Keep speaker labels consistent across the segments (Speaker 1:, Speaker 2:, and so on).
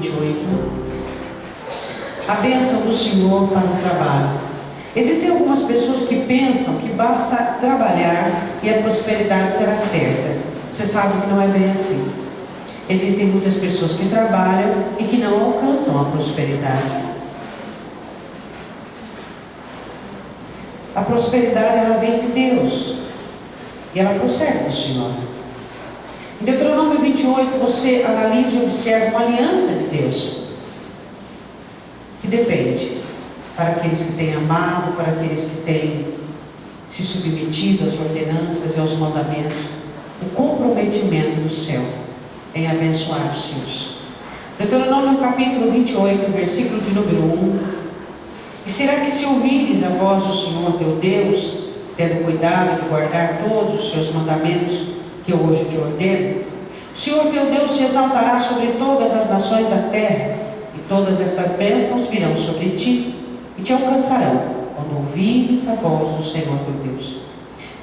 Speaker 1: 28. A bênção do Senhor para o trabalho. Existem algumas pessoas que pensam que basta trabalhar e a prosperidade será certa. Você sabe que não é bem assim. Existem muitas pessoas que trabalham e que não alcançam a prosperidade. A prosperidade, ela vem de Deus e ela procede do Senhor. Em Deuteronômio 28, você analisa e observa uma aliança de Deus, que depende para aqueles que têm amado, para aqueles que têm se submetido às ordenanças e aos mandamentos, o comprometimento do céu em abençoar os seus. Deuteronômio capítulo 28, versículo de número 1. E será que se ouvires a voz do Senhor teu Deus, tendo cuidado de guardar todos os seus mandamentos que eu hoje te ordeno, o Senhor teu Deus se exaltará sobre todas as nações da terra, e todas estas bênçãos virão sobre ti e te alcançarão, quando ouvires a voz do Senhor teu Deus.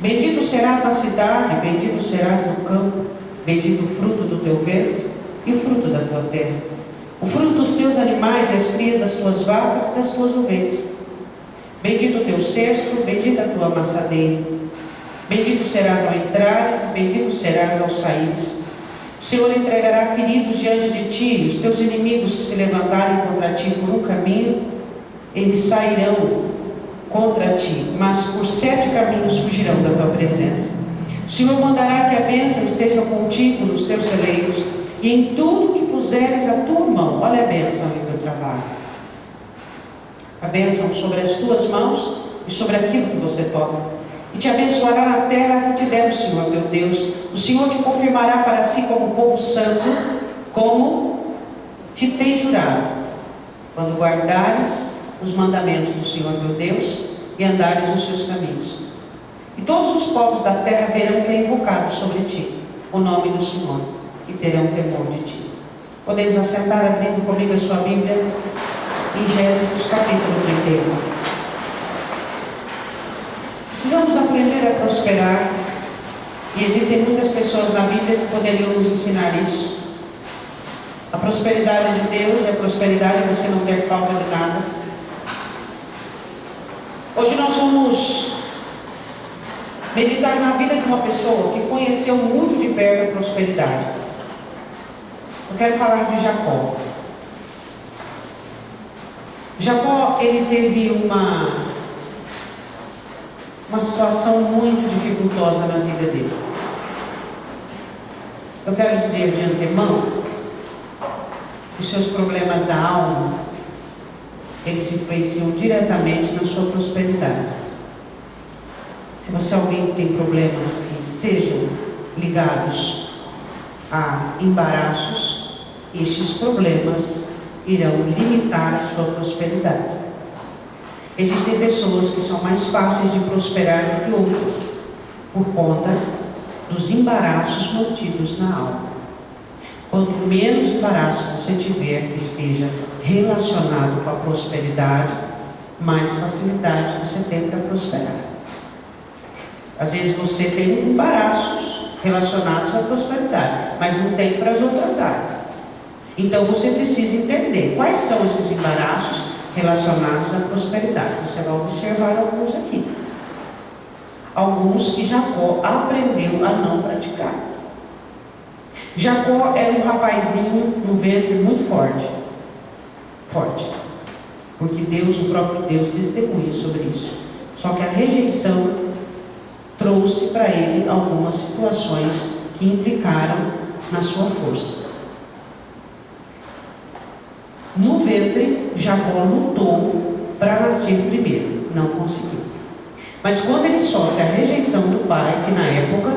Speaker 1: Bendito serás na cidade, bendito serás no campo, bendito o fruto do teu ventre e o fruto da tua terra, o fruto dos teus animais e as crias das tuas vacas e das tuas ovelhas. Bendito o teu cesto, bendita a tua amassadeira. Bendito serás ao entrares e bendito serás ao saíres. O Senhor entregará feridos diante de ti, e os teus inimigos que se levantarem contra ti por um caminho, eles sairão contra ti, mas por 7 caminhos fugirão da tua presença. O Senhor mandará que a bênção esteja contigo nos teus celeiros, e em tudo que puseres a tua mão. Olha a bênção no teu trabalho. A bênção sobre as tuas mãos e sobre aquilo que você toca. E te abençoará na terra que te der o Senhor teu Deus. O Senhor te confirmará para si como povo santo, como te tem jurado, quando guardares os mandamentos do Senhor teu Deus e andares nos seus caminhos. E todos os povos da terra verão que é invocado sobre ti o nome do Senhor, e terão temor de ti. Podemos assentar abrindo comigo a sua Bíblia em Gênesis capítulo 31. Precisamos aprender a prosperar, e existem muitas pessoas na Bíblia que poderiam nos ensinar isso. A prosperidade de Deus é a prosperidade de você não ter falta de nada. Hoje nós vamos meditar na vida de uma pessoa que conheceu muito de perto a prosperidade. Eu quero falar de Jacó. Jacó, ele teve uma situação muito dificultosa na vida dele. Eu quero dizer de antemão que os seus problemas da alma, eles influenciam diretamente na sua prosperidade. Se você é alguém que tem problemas que sejam ligados a embaraços, estes problemas irão limitar a sua prosperidade. Existem pessoas que são mais fáceis de prosperar do que outras, por conta dos embaraços mantidos na alma. Quanto menos embaraço você tiver que esteja relacionado com a prosperidade, mais facilidade você tem para prosperar. Às vezes você tem embaraços relacionados à prosperidade, mas não tem para as outras áreas. Então você precisa entender quais são esses embaraços relacionados à prosperidade. Você vai observar alguns aqui. Alguns que Jacó aprendeu a não praticar. Jacó era um rapazinho no ventre muito forte. Porque Deus, o próprio Deus, testemunha sobre isso. Só que a rejeição trouxe para ele algumas situações que implicaram na sua força. No ventre, Jacó lutou para nascer primeiro, não conseguiu. Mas quando ele sofre a rejeição do pai, que na época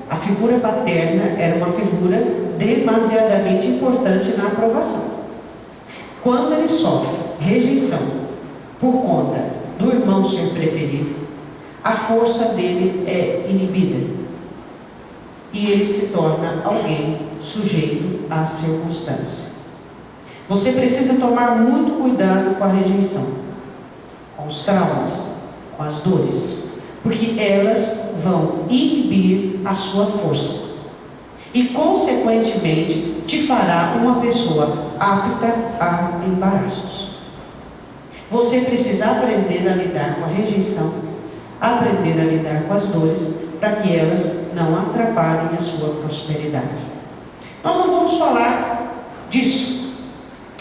Speaker 1: a figura paterna era uma figura demasiadamente importante na aprovação. Quando ele sofre rejeição por conta do irmão ser preferido, a força dele é inibida e ele se torna alguém sujeito às circunstâncias. Você precisa tomar muito cuidado com a rejeição, com os traumas, com as dores, porque elas vão inibir a sua força e, consequentemente, te fará uma pessoa apta a embaraços. Você precisa aprender a lidar com a rejeição, aprender a lidar com as dores, para que elas não atrapalhem a sua prosperidade. Nós não vamos falar disso.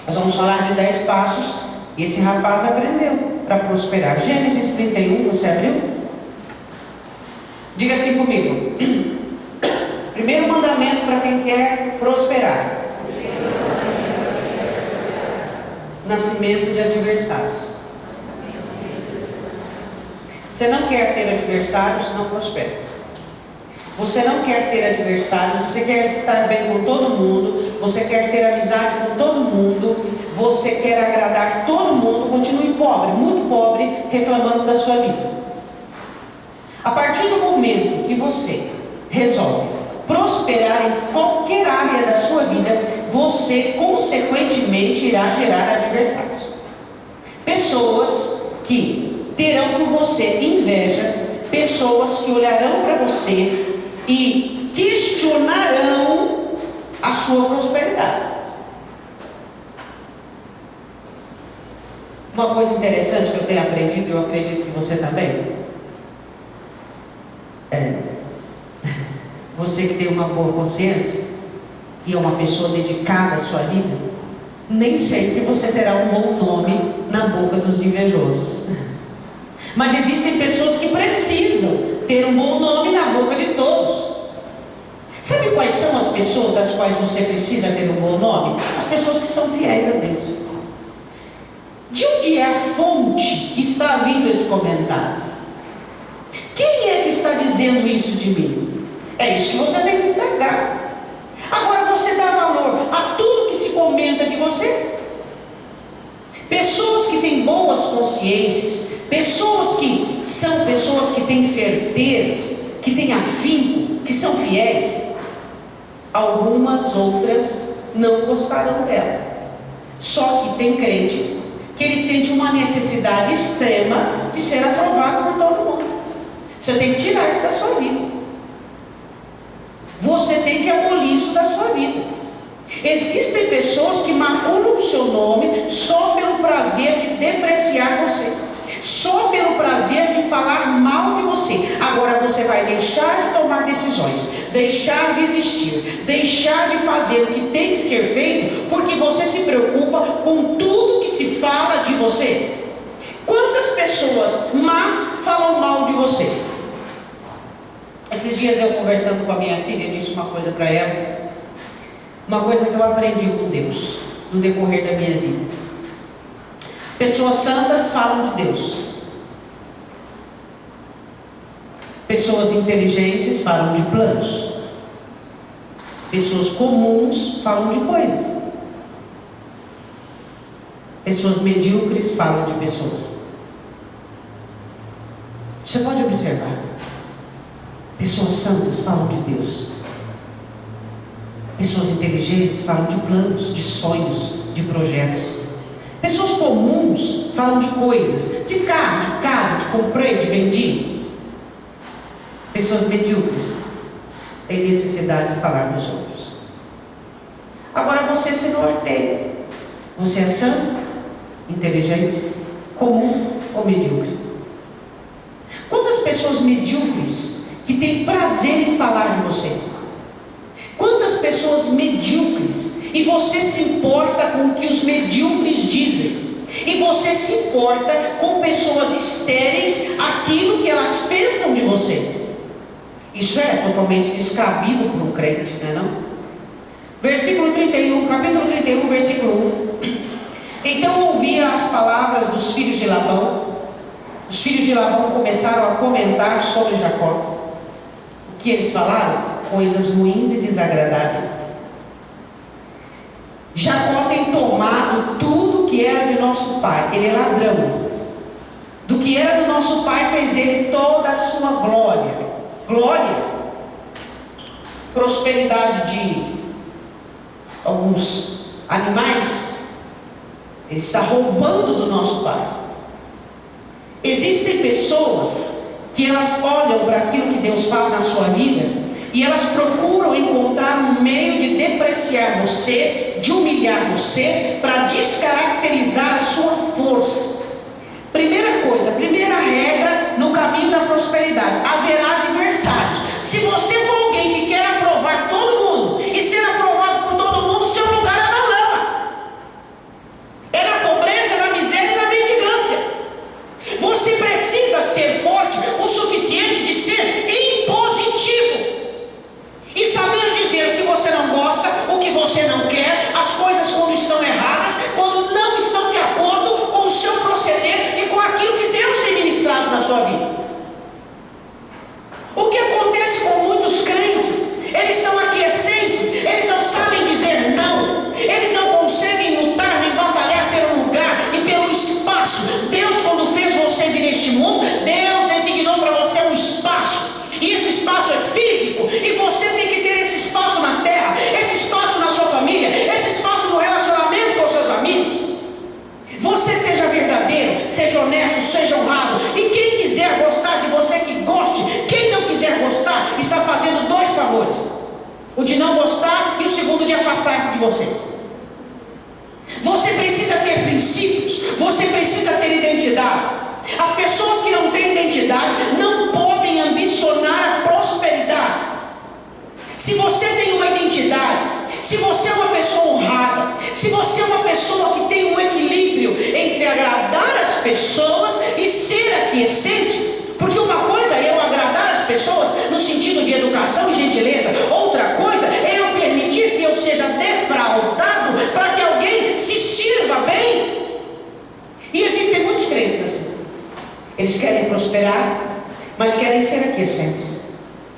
Speaker 1: Nós vamos falar de 10 passos que esse rapaz aprendeu para prosperar. Gênesis 31, você abriu? Diga assim comigo. Primeiro mandamento para quem quer prosperar: nascimento de adversários. Você não quer ter adversários, não prospera. Você não quer ter adversários, você quer estar bem com todo mundo, você quer ter amizade com todo mundo, você quer agradar todo mundo, continue pobre, muito pobre, reclamando da sua vida. A partir do momento que você resolve prosperar em qualquer área da sua vida, você consequentemente irá gerar adversários. Pessoas que terão por você inveja, pessoas que olharão para você e questionarão a sua prosperidade. Uma coisa interessante que eu tenho aprendido, e eu acredito que você também, você que tem uma boa consciência e é uma pessoa dedicada à sua vida, nem sempre você terá um bom nome na boca dos invejosos. Mas existem pessoas que precisam ter um bom nome na boca de todos. Sabe quais são as pessoas das quais você precisa ter um bom nome? As pessoas que são fiéis a Deus. De onde é a fonte que está vindo esse comentário? Quem é que está dizendo isso de mim? É isso que você tem que indagar. Agora você dá valor a tudo que se comenta de você? Pessoas que têm boas consciências, pessoas que têm certezas, que têm afinco, que são fiéis, algumas outras não gostarão dela. Só que tem crente que ele sente uma necessidade extrema de ser aprovado por todo mundo. Você tem que tirar isso da sua vida. Você tem que abolir isso da sua vida. Existem pessoas que maculam o seu nome só pelo prazer de depreciar você, só pelo prazer de falar mal de você. Agora você vai deixar de tomar decisões, deixar de existir, deixar de fazer o que tem que ser feito, porque você se preocupa com tudo que se fala de você. Quantas pessoas más falam mal de você? Esses dias eu conversando com a minha filha, disse uma coisa para ela, uma coisa que eu aprendi com Deus no decorrer da minha vida. Pessoas santas falam de Deus, pessoas inteligentes falam de planos, pessoas comuns falam de coisas, pessoas medíocres falam de pessoas. Você pode observar, pessoas santas falam de Deus, pessoas inteligentes falam de planos, de sonhos, de projetos. Pessoas comuns falam de coisas, de carro, de casa, de comprei, de vendi. Pessoas medíocres têm necessidade de falar dos outros. Agora você se norteia. Você é santo, inteligente, comum ou medíocre? Quantas pessoas medíocres que têm prazer em falar de você? Quantas pessoas medíocres e você se importa com o que os medíocres dizem? E você se importa com pessoas estéreis, aquilo que elas pensam de você? Isso é totalmente descabido para um crente, não é não? Versículo 31, capítulo 31, versículo 1. Então ouvia as palavras dos filhos de Labão. Os filhos de Labão começaram a comentar sobre Jacó. O que eles falaram? Coisas ruins e desagradáveis. Jacó tem tomado tudo que era de nosso pai. Ele é ladrão. Do que era do nosso pai fez ele toda a sua glória. Glória, prosperidade de alguns animais. Ele está roubando do nosso pai. Existem pessoas que elas olham para aquilo que Deus faz na sua vida e elas procuram encontrar um meio de depreciar você, de humilhar humilhar você para descaracterizar a sua força. Primeira coisa, primeira regra no caminho da prosperidade: haverá adversários. Se você for alguém que quer aprovar todo mundo e ser aprovado por todo mundo, seu lugar é na lama, é na pobreza, é na miséria e na mendigância. Você precisa ser forte o suficiente de ser impositivo e saber dizer o que você não gosta, o que você não quer, as coisas quando estão erradas, quando não estão de acordo com o seu proceder e com aquilo que Deus tem ministrado na sua vida. O que acontece com muitos crentes? Eles são aquiescentes, eles não sabem dizer não, eles não conseguem lutar nem batalhar pelo lugar e pelo espaço. Deus, quando fez você vir neste mundo, Deus designou para você um espaço, e esse espaço é físico, e você tem que ter esse espaço na terra, esse espaço na sua família, esse espaço no relacionamento com seus amigos. Você seja verdadeiro, seja honesto, seja honrado, e quem quiser gostar de você, que goste. Quem não quiser gostar, está fazendo dois favores: o de não gostar e o segundo de afastar-se de você. Você precisa ter princípios, você precisa ter identidade. As pessoas que não têm identidade não podem ambicionar a prosperidade. Se você tem uma identidade, se você é uma pessoa honrada, se você é uma pessoa que tem um equilíbrio entre agradar as pessoas e ser aquiescente, porque uma coisa é eu agradar as pessoas no sentido de educação e gentileza, outra coisa é eu permitir que eu seja defraudado para que alguém se sirva bem. E existem muitos crentes assim. Eles querem prosperar, mas querem ser aquiescentes.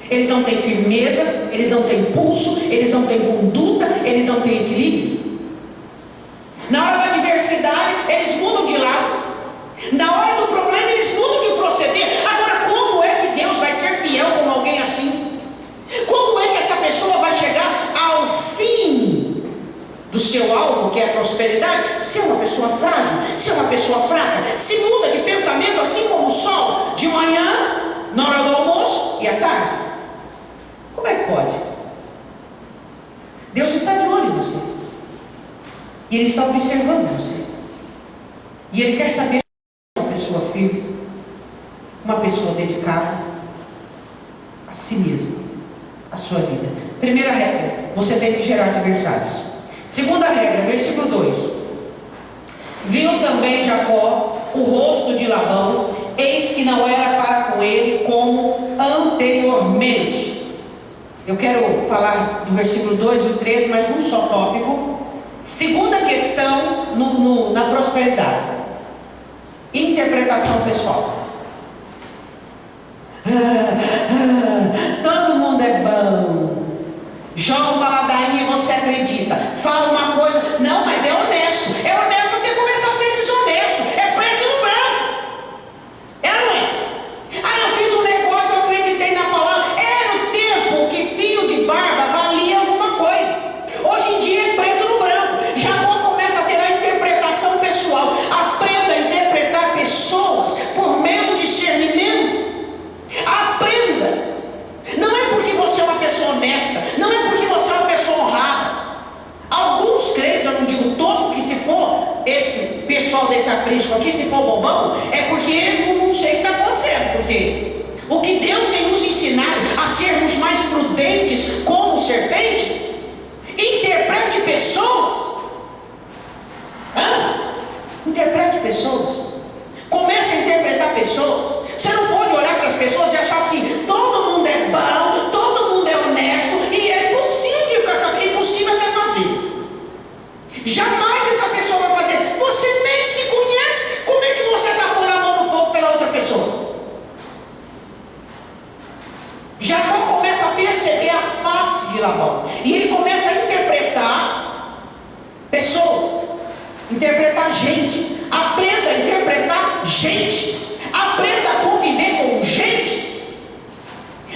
Speaker 1: Eles não têm firmeza, eles não têm pulso, eles não têm conduta, eles não têm equilíbrio. Na hora da adversidade, eles mudam de lado. Na hora do problema, eles mudam de proceder. Agora, como é que Deus vai ser fiel com alguém assim? Como é que essa pessoa vai chegar ao fim do seu alvo, que é a prosperidade, se é uma pessoa frágil, se é uma pessoa fraca, se muda de pensamento assim como o sol, de manhã, na hora do almoço e à tarde? Como é que pode? Deus está de olho em você, e Ele está observando você, e Ele quer saber se é uma pessoa firme, uma pessoa dedicada a si mesma, a sua vida. Primeira regra: você tem que gerar adversários. Segunda regra, versículo 2: viu também Jacó o rosto de Labão, eis que não era para com ele como anteriormente. Eu quero falar do versículo 2 e o 13, mas num só tópico. Segunda questão na prosperidade: interpretação pessoal. Todo mundo é bom, joga uma ladainha e você acredita, fala uma coisa, não, mas é honesto até começar a ser desonesto, é preto no branco, é ou não é? Eu fiz um negócio, eu acreditei na palavra. Era o tempo que fio de barba valia alguma coisa. Hoje em dia é preto no branco. Jacó começa a ter a interpretação pessoal. Aprenda a interpretar pessoas por meio do discernimento. Aprenda. Não é porque você é uma pessoa honesta, não é porque você é uma pessoa honrada. Alguns crentes, eu não digo todos, porque se for esse pessoal desse aprisco aqui, se for bobão, é porque não sei o que está acontecendo. Porque o que Deus tem nos ensinado a sermos mais prudentes como serpente, interprete pessoas. Interprete pessoas. Comece a interpretar pessoas. Você não pode olhar para as pessoas e achar assim: todo mundo é bom, todo mundo é honesto, e é impossível até fazer. Jamais essa pessoa vai fazer. Você nem se conhece, como é que você está pondo a mão no fogo pela outra pessoa? Jacó começa a perceber a face de Labão, e ele começa a interpretar pessoas, interpretar gente. Aprenda a interpretar gente. Aprenda a conviver com gente.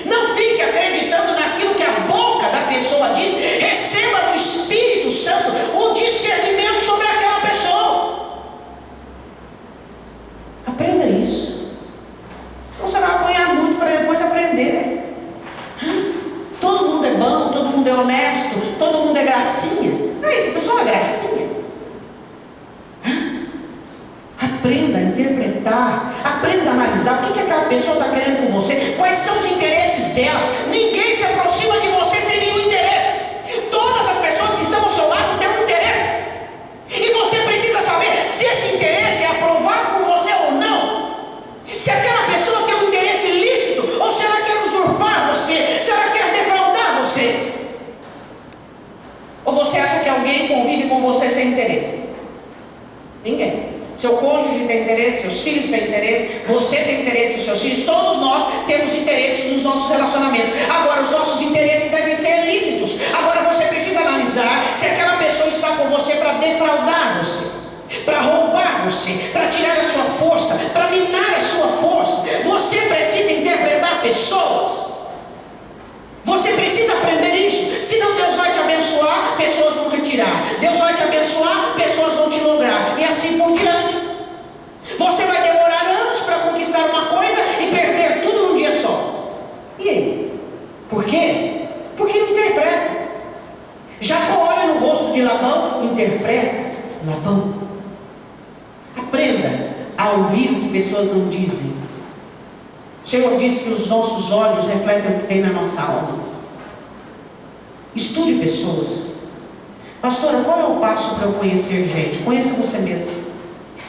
Speaker 1: Não fique acreditando naquilo que a boca da pessoa diz. Receba do Espírito Santo o discernimento sobre aquela pessoa. Aprenda isso. Senão você vai apanhar muito para depois aprender. Todo mundo é bom, todo mundo é honesto, todo mundo é gracinha. essa pessoa é uma gracinha. Aprenda a interpretar, aprenda a analisar o que aquela pessoa está querendo com você, quais são os interesses dela. Ninguém se aproxima de você sem nenhum interesse. Todas as pessoas que estão ao seu lado têm um interesse, e você precisa saber se esse interesse é aprovado por você ou não. Se aquela pessoa tem um interesse ilícito, ou se ela quer usurpar você, se ela quer defraudar você. Ou você acha que alguém convive com você sem interesse? Ninguém. Seu cônjuge tem interesse, seus filhos têm interesse, você tem interesse nos seus filhos, todos nós temos interesses nos nossos relacionamentos. Agora, os nossos interesses devem ser lícitos. Agora, você precisa analisar se aquela pessoa está com você para defraudar você, para roubar você, para tirar a sua força, para minar a sua força. Você precisa interpretar pessoas. Você precisa aprender isso. Senão Deus vai te abençoar, pessoas vão retirar. Deus vai te abençoar, pessoas vão te lograr. E assim por diante. Você vai demorar anos para conquistar uma coisa e perder tudo num dia só. E aí? Por quê? Porque não interpreta. Jacó olha no rosto de Labão, interpreta. Labão, aprenda a ouvir o que pessoas não dizem. O Senhor disse que os nossos olhos refletem o que tem na nossa alma. Estude pessoas. Pastora, qual é o passo para eu conhecer gente? Conheça você mesmo.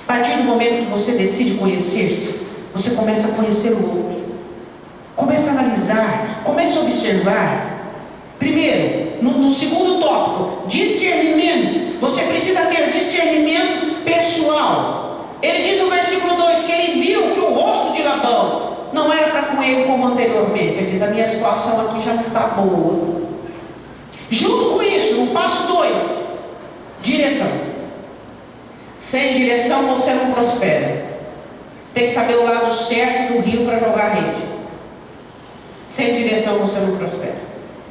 Speaker 1: A partir do momento que você decide conhecer-se, você começa a conhecer o outro. Começa a analisar, começa a observar. Primeiro, no segundo tópico, discernimento. Você precisa ter discernimento pessoal. Ele diz no versículo 2 que ele viu que o rosto de Labão não era para com ele como anteriormente. Ele diz, a minha situação aqui já não está boa. Junto com isso, no passo 2, direção. Sem direção você não prospera. Você tem que saber o lado certo do rio para jogar a rede. Sem direção você não prospera.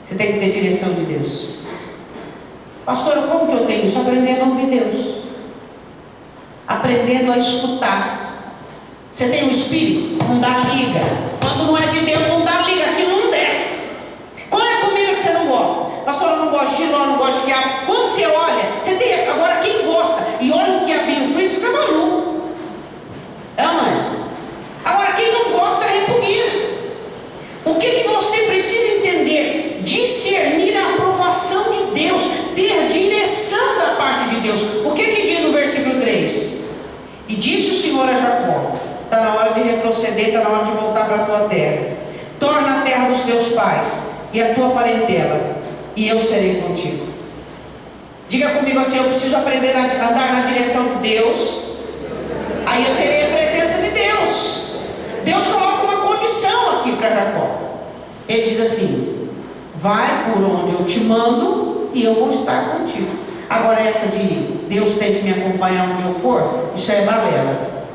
Speaker 1: Você tem que ter direção de Deus. Pastora, como que eu tenho isso? Aprendendo a ouvir Deus, aprendendo a escutar. Você tem um espírito? Não dá liga. Quando não é de Deus, não dá liga. Aquilo não desce. Qual é a comida que você não gosta? Pastor, eu não gosto de ló, não gosto de quiabo. Quando você olha, você tem. Agora, quem gosta e olha um quiabinho frito, fica maluco. É, mãe? Agora, quem não gosta, repugna. O que você precisa entender? Discernir a aprovação de Deus, ter direção da parte de Deus. O que diz o versículo 3? E disse o Senhor a Jacó: está na hora de retroceder, está na hora de voltar para a tua terra. Torna a terra dos teus pais e a tua parentela, e eu serei contigo. Diga comigo assim: eu preciso aprender a andar na direção de Deus, aí eu terei a presença de Deus. Deus coloca uma condição aqui para Jacó. Ele diz assim: vai por onde eu te mando e eu vou estar contigo. Agora, essa de Deus tem que me acompanhar onde eu for, isso é balela.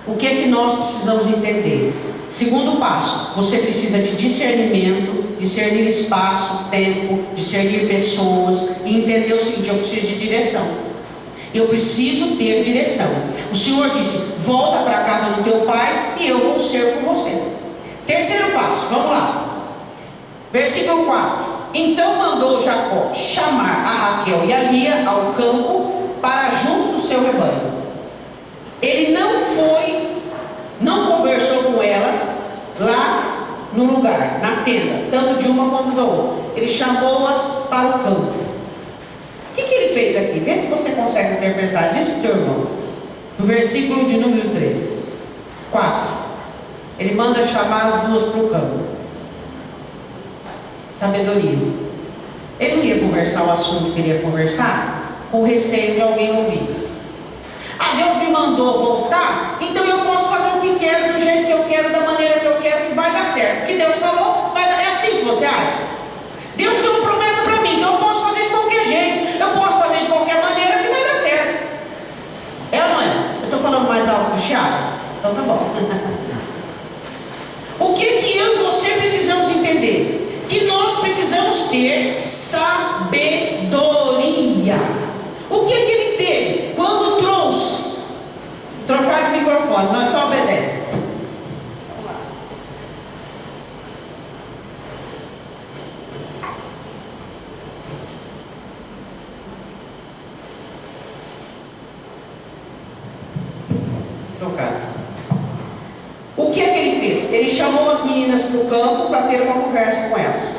Speaker 1: O que é que nós precisamos entender? Segundo passo, você precisa de discernimento, discernir espaço, tempo, discernir pessoas e entender o seguinte: eu preciso de direção. Eu preciso ter direção. O Senhor disse: volta para a casa do teu pai e eu vou ser com você. Terceiro passo, vamos lá. Versículo 4. Então mandou Jacó chamar a Raquel e a Lia ao campo para junto do seu rebanho. Ele não conversou com elas lá no lugar, na tenda, tanto de uma quanto da outra. Ele chamou-as para o campo. O que ele fez aqui? Vê se você consegue interpretar. Diz para o teu irmão, no versículo de número 3, 4. Ele manda chamar as duas para o campo. Sabedoria. Ele não ia conversar o assunto que queria conversar com receio de alguém ouvir. Ah, Deus me mandou voltar, então eu posso fazer o que quero, do jeito que eu quero, da maneira que eu quero, que vai dar certo. O que Deus falou, vai dar. É assim que você acha? Deus deu uma promessa para mim, então eu posso fazer de qualquer jeito, eu posso fazer de qualquer maneira, que vai dar certo. É ou não é? Eu estou falando mais alto do Thiago? Então tá bom. O que eu e você precisamos entender? Que nós precisamos ter sabedoria. O que ele teve quando trouxe? Trocar de microfone, nós só obedecemos. trocado. O que é que ele fez? Ele chamou as meninas para o campo para ter uma conversa com elas.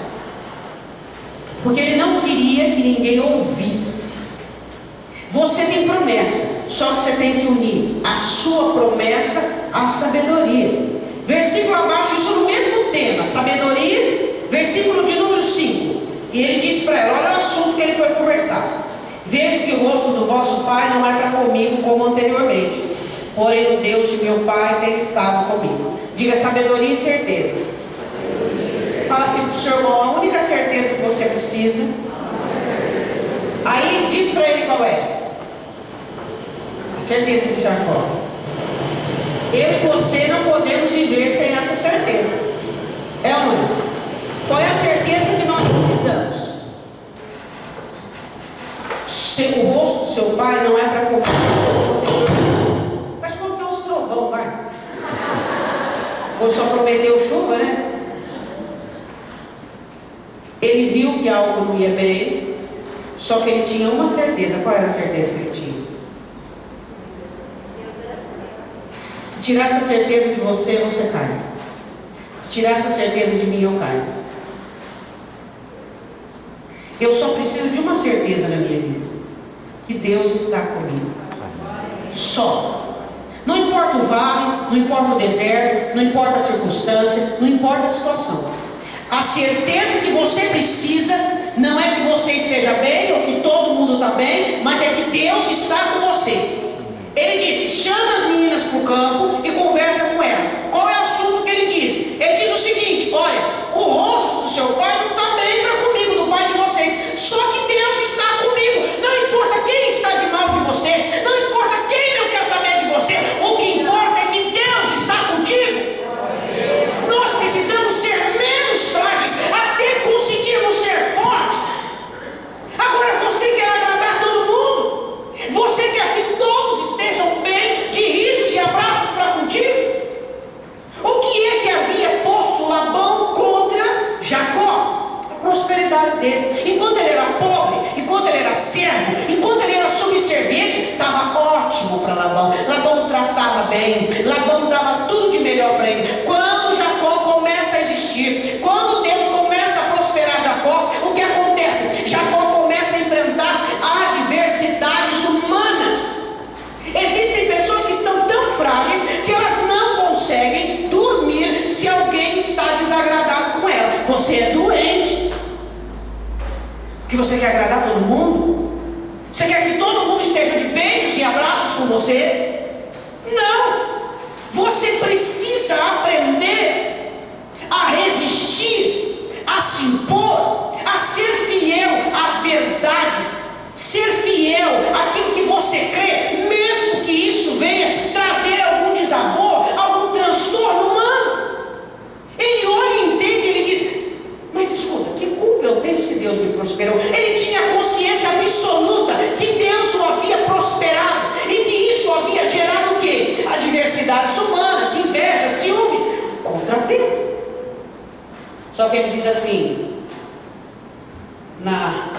Speaker 1: Porque ele não queria que ninguém ouvisse. Você tem promessa, só que você tem que unir a sua promessa à sabedoria. Versículo abaixo, isso no mesmo tema, sabedoria, versículo de número 5. E ele disse para ela, olha o assunto que ele foi conversar. Vejo que o rosto do vosso pai não é para comigo como anteriormente, porém o Deus de meu pai tem estado comigo. Diga sabedoria e certezas. Fala assim para o seu irmão, a única certeza que você precisa. Aí diz para ele qual é. A certeza de Jacó. Eu e você não podemos viver sem essa certeza. É ou não? Qual é a certeza que nós precisamos? O rosto do seu pai não é para comer. Mas quando tem uns trovão, vai. Ou só prometeu chuva, né? Ele viu que algo não ia bem, só que ele tinha uma certeza. Qual era a certeza que ele tinha? Se tirar essa certeza de você, você cai. Se tirar essa certeza de mim, eu caio. Eu só preciso de uma certeza na minha vida: que Deus está comigo. Só. Não importa o vale, não importa o deserto, não importa a circunstância, não importa a situação. A certeza que você precisa não é que você esteja bem ou que todo mundo está bem, mas é que Deus está com você. Ele disse, chama as meninas para o campo e conversa com elas. Qual é o assunto que ele disse? Ele diz o seguinte, olha, o rosto do seu pai não está bem para comigo, do pai de vocês, só que Deus está comigo. Não importa quem está de mal de você, não importa quem não quer saber de você, o que importa é que Deus está contigo. Nós precisamos ser menos frágeis até conseguirmos ser fortes. Agora você quer agradar todo mundo? Você quer que todos estejam bem, de risos e abraços para contigo? O que é que havia posto Labão contra Jacó? A prosperidade dele. Enquanto ele era pobre, enquanto ele era servo, enquanto ele era subserviente, estava ótimo para Labão. Labão tratava bem, Labão dava tudo de melhor para ele. Quando Jacó começa a existir, quando Deus começa a prosperar Jacó, o que acontece? Jacó começa a enfrentar adversidades humanas. Existem pessoas que são tão frágeis que elas não conseguem dormir se alguém está desagradado com ela. Você é doente. Que você quer agradar todo mundo? Você quer que todo mundo esteja de beijos e abraços com você? Não. Você precisa aprender a resistir, a se impor, a ser fiel às verdades, ser fiel àquilo que você crê, mesmo que isso venha trazer algum desabor, algum transtorno humano. Ele olha e entende, ele diz, mas escuta, que culpa eu tenho se Deus me prosperou? Ele tinha consciência absoluta que Deus o havia prosperado e que isso havia gerado o quê? Adversidades humanas, inveja, ciúmes, contratempo. Só que ele diz assim, na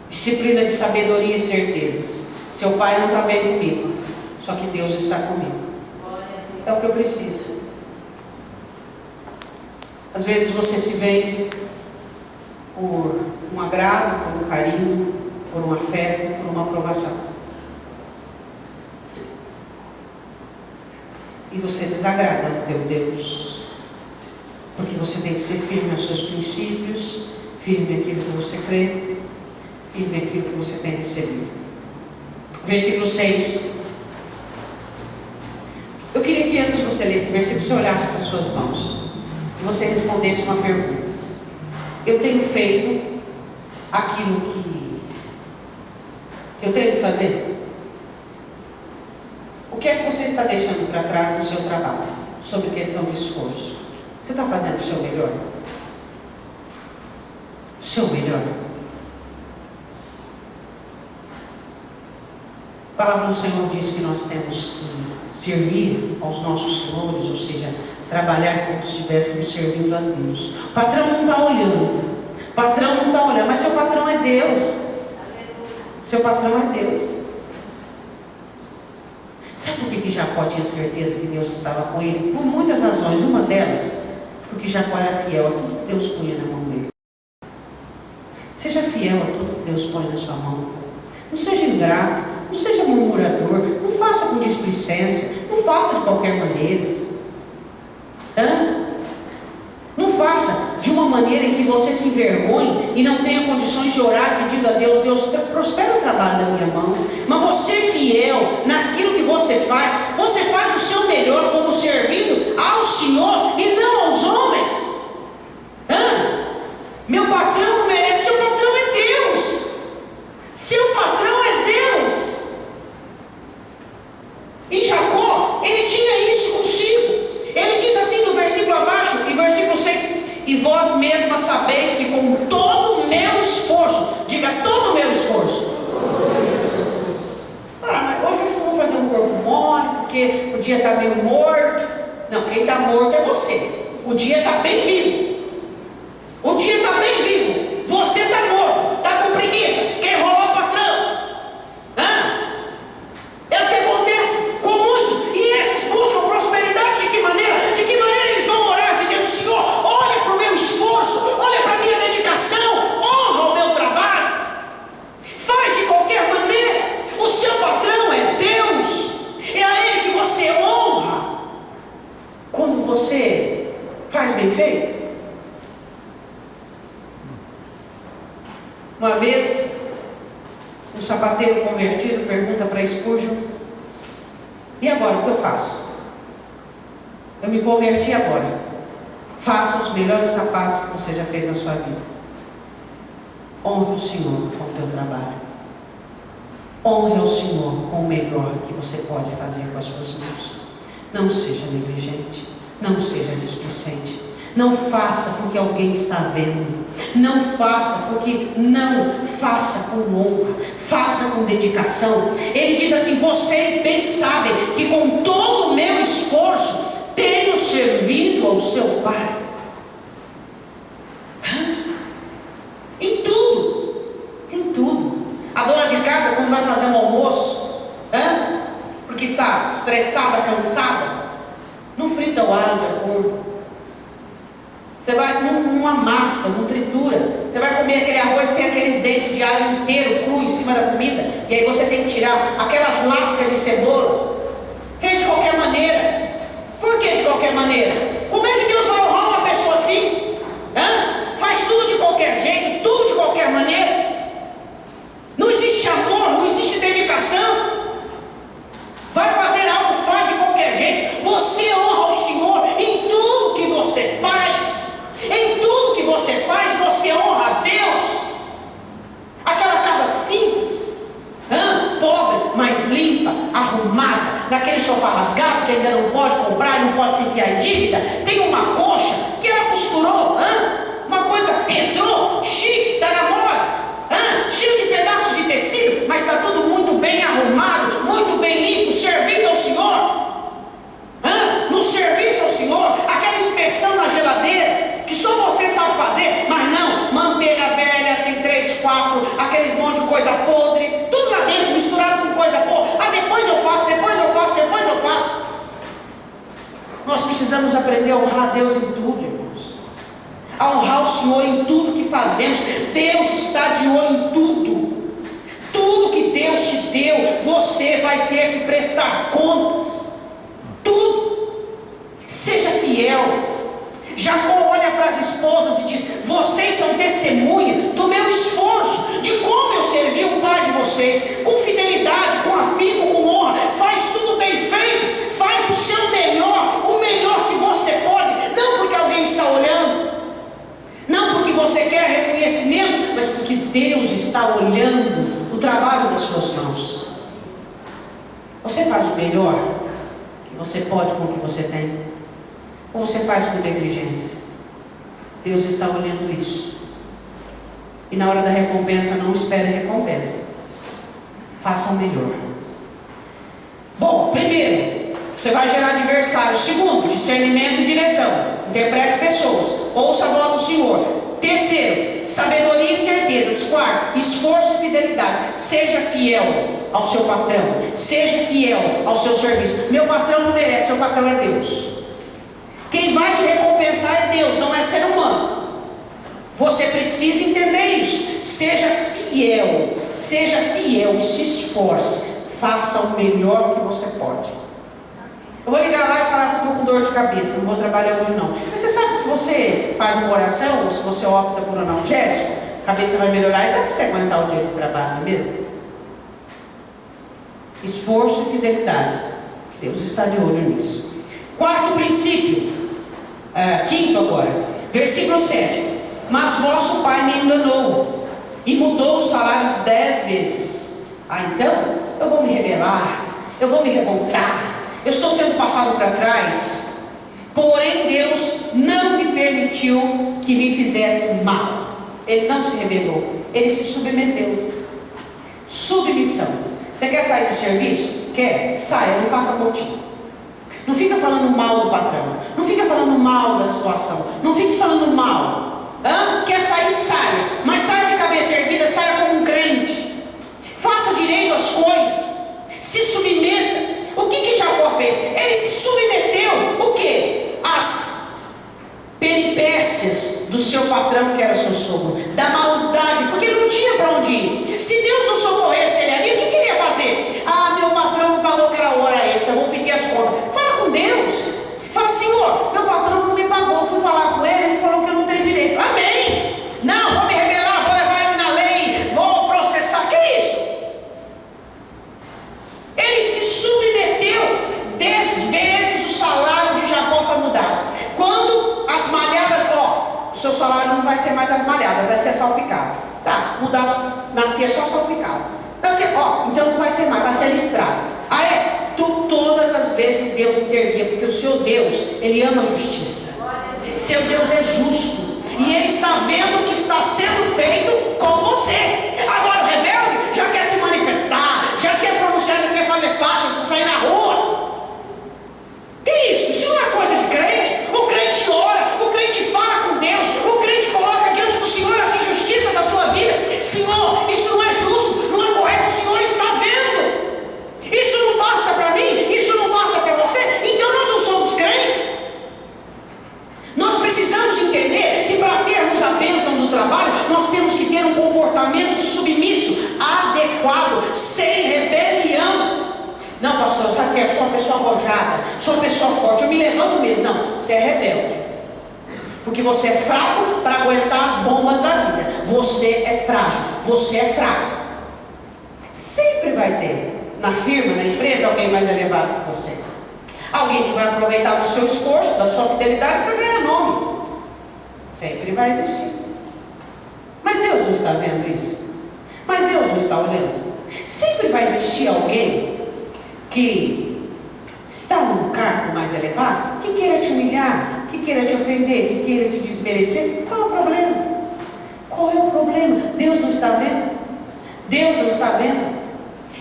Speaker 1: disciplina de sabedoria e certezas, seu pai não está bem comigo, só que Deus está comigo. É o que eu preciso. Às vezes você se vende por um agrado, por um carinho, por um afeto, por uma aprovação. E você desagrada o teu Deus. Porque você tem que ser firme aos seus princípios, firme naquilo que você crê, firme naquilo que você tem recebido. Versículo 6. Eu queria que antes de você ler esse versículo, você olhasse para as suas mãos e você respondesse uma pergunta. Eu tenho feito aquilo que eu tenho que fazer? O que é que você está deixando para trás no seu trabalho? Sobre questão de esforço. Você está fazendo o seu melhor? O seu melhor? A palavra do Senhor diz que nós temos que servir aos nossos senhores, ou seja, trabalhar como se estivéssemos servindo a Deus. O patrão não está olhando. O patrão não está olhando, mas seu patrão é Deus. Seu patrão é Deus. Sabe por que Jacó Jacó tinha certeza que Deus estava com ele, por muitas razões. Uma delas, porque Jacó era fiel a tudo que Deus punha na mão dele. Seja fiel a tudo que Deus põe na sua mão. Não seja ingrato, não seja murmurador, não faça com displicência, não faça de qualquer maneira. Não faça de uma maneira em que você se envergonhe e não tenha condições de orar pedindo a Deus: Deus, prospera o trabalho da minha mão. Mas você fiel naquilo que você faz o seu melhor como servindo ao Senhor e não aos homens. Meu patrão não merece, seu patrão é Deus. Seu patrão é Deus. E Jacó, ele tinha isso consigo. Ele diz assim no versículo abaixo, em versículo 6: e vós mesmas sabeis que com todo o meu esforço, diga todo o meu esforço. Mas hoje eu não vou fazer um corpo mole, porque o dia está meio morto. Não, quem está morto é você. O dia está bem vivo. O dia está bem vivo. Você está morto, está com preguiça, quer enrolar o patrão. É o que acontece com muitos. E esses buscam prosperidade de que maneira? De que maneira eles vão orar dizendo: Senhor, olha para o meu esforço, olha para a minha dedicação, honra o meu trabalho. Faz de qualquer maneira. O seu patrão é Deus. É a Ele que você honra quando você faz bem feito. Uma vez, um sapateiro convertido pergunta para Spurgeon: e agora, o que eu faço? Eu me converti agora. Faça os melhores sapatos que você já fez na sua vida. Honre o Senhor com o teu trabalho. Honre ao Senhor com o melhor que você pode fazer com as suas mãos. Não seja negligente. Não seja displicente. Não faça porque alguém está vendo. Não faça porque não. Faça com honra. Faça com dedicação. Ele diz assim: vocês bem sabem que com todo o meu esforço tenho servido ao seu Pai. Em tudo. Em tudo. A dona de casa, quando vai fazer um almoço, porque está estressada, cansada, não frita o alho de acordo. Você vai, não amassa, não tritura. Você vai comer aquele arroz, tem aqueles dentes de alho inteiro, cru em cima da comida. E aí você tem que tirar aquelas lascas de cebola. Fez de qualquer maneira. Por que de qualquer maneira? Como é que Deus vai honrar uma pessoa assim? Faz tudo de qualquer jeito, tudo de qualquer maneira. Não existe amor, não existe dedicação. Vai fazer algo, faz de qualquer jeito. Você honra o Senhor em tudo que você faz. Em tudo que você faz, você honra a Deus. Aquela casa simples, pobre, mas limpa, arrumada, naquele sofá rasgado que ainda não pode comprar, não pode se enfiar em dívida, tem uma coxa que ela costurou, uma coisa retrô, chique, está na moda, cheio de pedaços de tecido, mas está tudo muito bem arrumado, muito bem limpo, servindo ao Senhor. No serviço ao Senhor, aquela inspeção na geladeira, que só você sabe fazer, mas não, manteiga velha, tem 3, 4, aqueles monte de coisa podre, tudo lá dentro, misturado com coisa boa. Depois eu faço, depois eu faço, depois eu faço. Nós precisamos aprender a honrar a Deus em tudo, irmãos. A honrar o Senhor em tudo que fazemos. Deus está de olho em tudo. Tudo que Deus te deu, você vai ter que prestar contas. Tudo. Seja fiel. Jacó olha para as esposas e diz: vocês são testemunha do meu esforço, de como eu servi o pai de vocês, com fidelidade, com afinco, com honra. Faz tudo bem feito, faz o seu melhor, o melhor que você pode, não porque alguém está olhando, não porque você quer reconhecimento, mas porque Deus está olhando o trabalho das suas mãos. Você faz o melhor que você pode com o que você tem? Ou você faz com negligência? Deus está olhando isso. E na hora da recompensa, não espere recompensa. Faça o melhor. Bom, primeiro, você vai gerar adversário. Segundo, discernimento e direção. Interprete pessoas. Ouça a voz do Senhor. Terceiro, sabedoria e certezas. Quarto, esforço e fidelidade. Seja fiel ao seu patrão, seja fiel ao seu serviço. Meu patrão não merece, seu patrão é Deus. Quem vai te recompensar é Deus, não é ser humano. Você precisa entender isso. Seja fiel e se esforce. Faça o melhor que você pode. Eu vou ligar lá e falar que eu estou com dor de cabeça, não vou trabalhar hoje não. Mas você sabe que se você faz uma oração, ou se você opta por analgésico, a cabeça vai melhorar e dá para você aguentar o dia de trabalho, não é mesmo? Esforço e fidelidade. Deus está de olho nisso. Quarto princípio, quinto agora, versículo 7. Mas vosso pai me enganou e mudou o salário 10 vezes. Então eu vou me rebelar, eu vou me revoltar, eu estou sendo passado para trás. Porém Deus não me permitiu que me fizesse mal. Ele não se rebelou, ele se submeteu. Submissão. Você quer sair do serviço? Quer? Saia, não faça motim. Não fica falando mal do patrão, não fica falando mal da situação, não fique falando mal. Quer sair? Saia, mas saia de cabeça erguida, saia como um crente. Faça direito às coisas, se submeta. O que Jacó fez? Ele se submeteu, o que? As peripécias do seu patrão, que era seu sogro, da maldade, porque ele não tinha para onde ir. Se Deus não socorresse ele ali, o que ele ia fazer? Meu patrão me pagou que era hora extra, eu vou pedir as contas. Fala com Deus, fala: Senhor, meu patrão não me pagou, fui falar com ele, ele falou que eu não tenho direito. Amém. Não, vou me rebelar, vou levar ele na lei, vou processar. Que isso? Ele se submeteu. 10 vezes o salário de Jacó foi mudado. Quando as malhadas, o seu salário não vai ser mais as malhadas, vai ser salpicado. Tá, mudava, nascia só salpicado. Nascia, então não vai ser mais, vai ser listrado. Todas as vezes Deus intervia, porque o seu Deus, Ele ama a justiça. Seu Deus é justo, e Ele está vendo o que está sendo feito com você. Agora o rebelde já quer se manifestar, já quer pronunciar, já quer fazer faixas, sair na rua. Que isso? Isso não é coisa de crente. O crente ora, o crente fala com Deus, o crente coloca diante do Senhor as injustiças da sua vida. Senhor, isso não é justo, não é correto, o Senhor está vendo. Isso não passa para mim, isso não passa para você. Então nós não somos crentes. Nós precisamos entender que para termos a bênção do trabalho, nós temos que ter um comportamento submisso, adequado, sem rebelião. Não, pastor, sabe que eu sou uma pessoa arrojada, sou uma pessoa forte, eu me levanto mesmo. Não, você é rebelde, porque você é fraco para aguentar as bombas da vida. Você é frágil, você é fraco. Sempre vai ter na firma, na empresa, alguém mais elevado que você. Alguém que vai aproveitar do seu esforço, da sua fidelidade para ganhar nome. Sempre vai existir. Mas Deus não está vendo isso. Mas Deus não está olhando. Sempre vai existir alguém que está num cargo mais elevado, que queira te humilhar, que queira te ofender, que queira te desmerecer. Qual é o problema? Qual é o problema? Deus não está vendo? Deus não está vendo?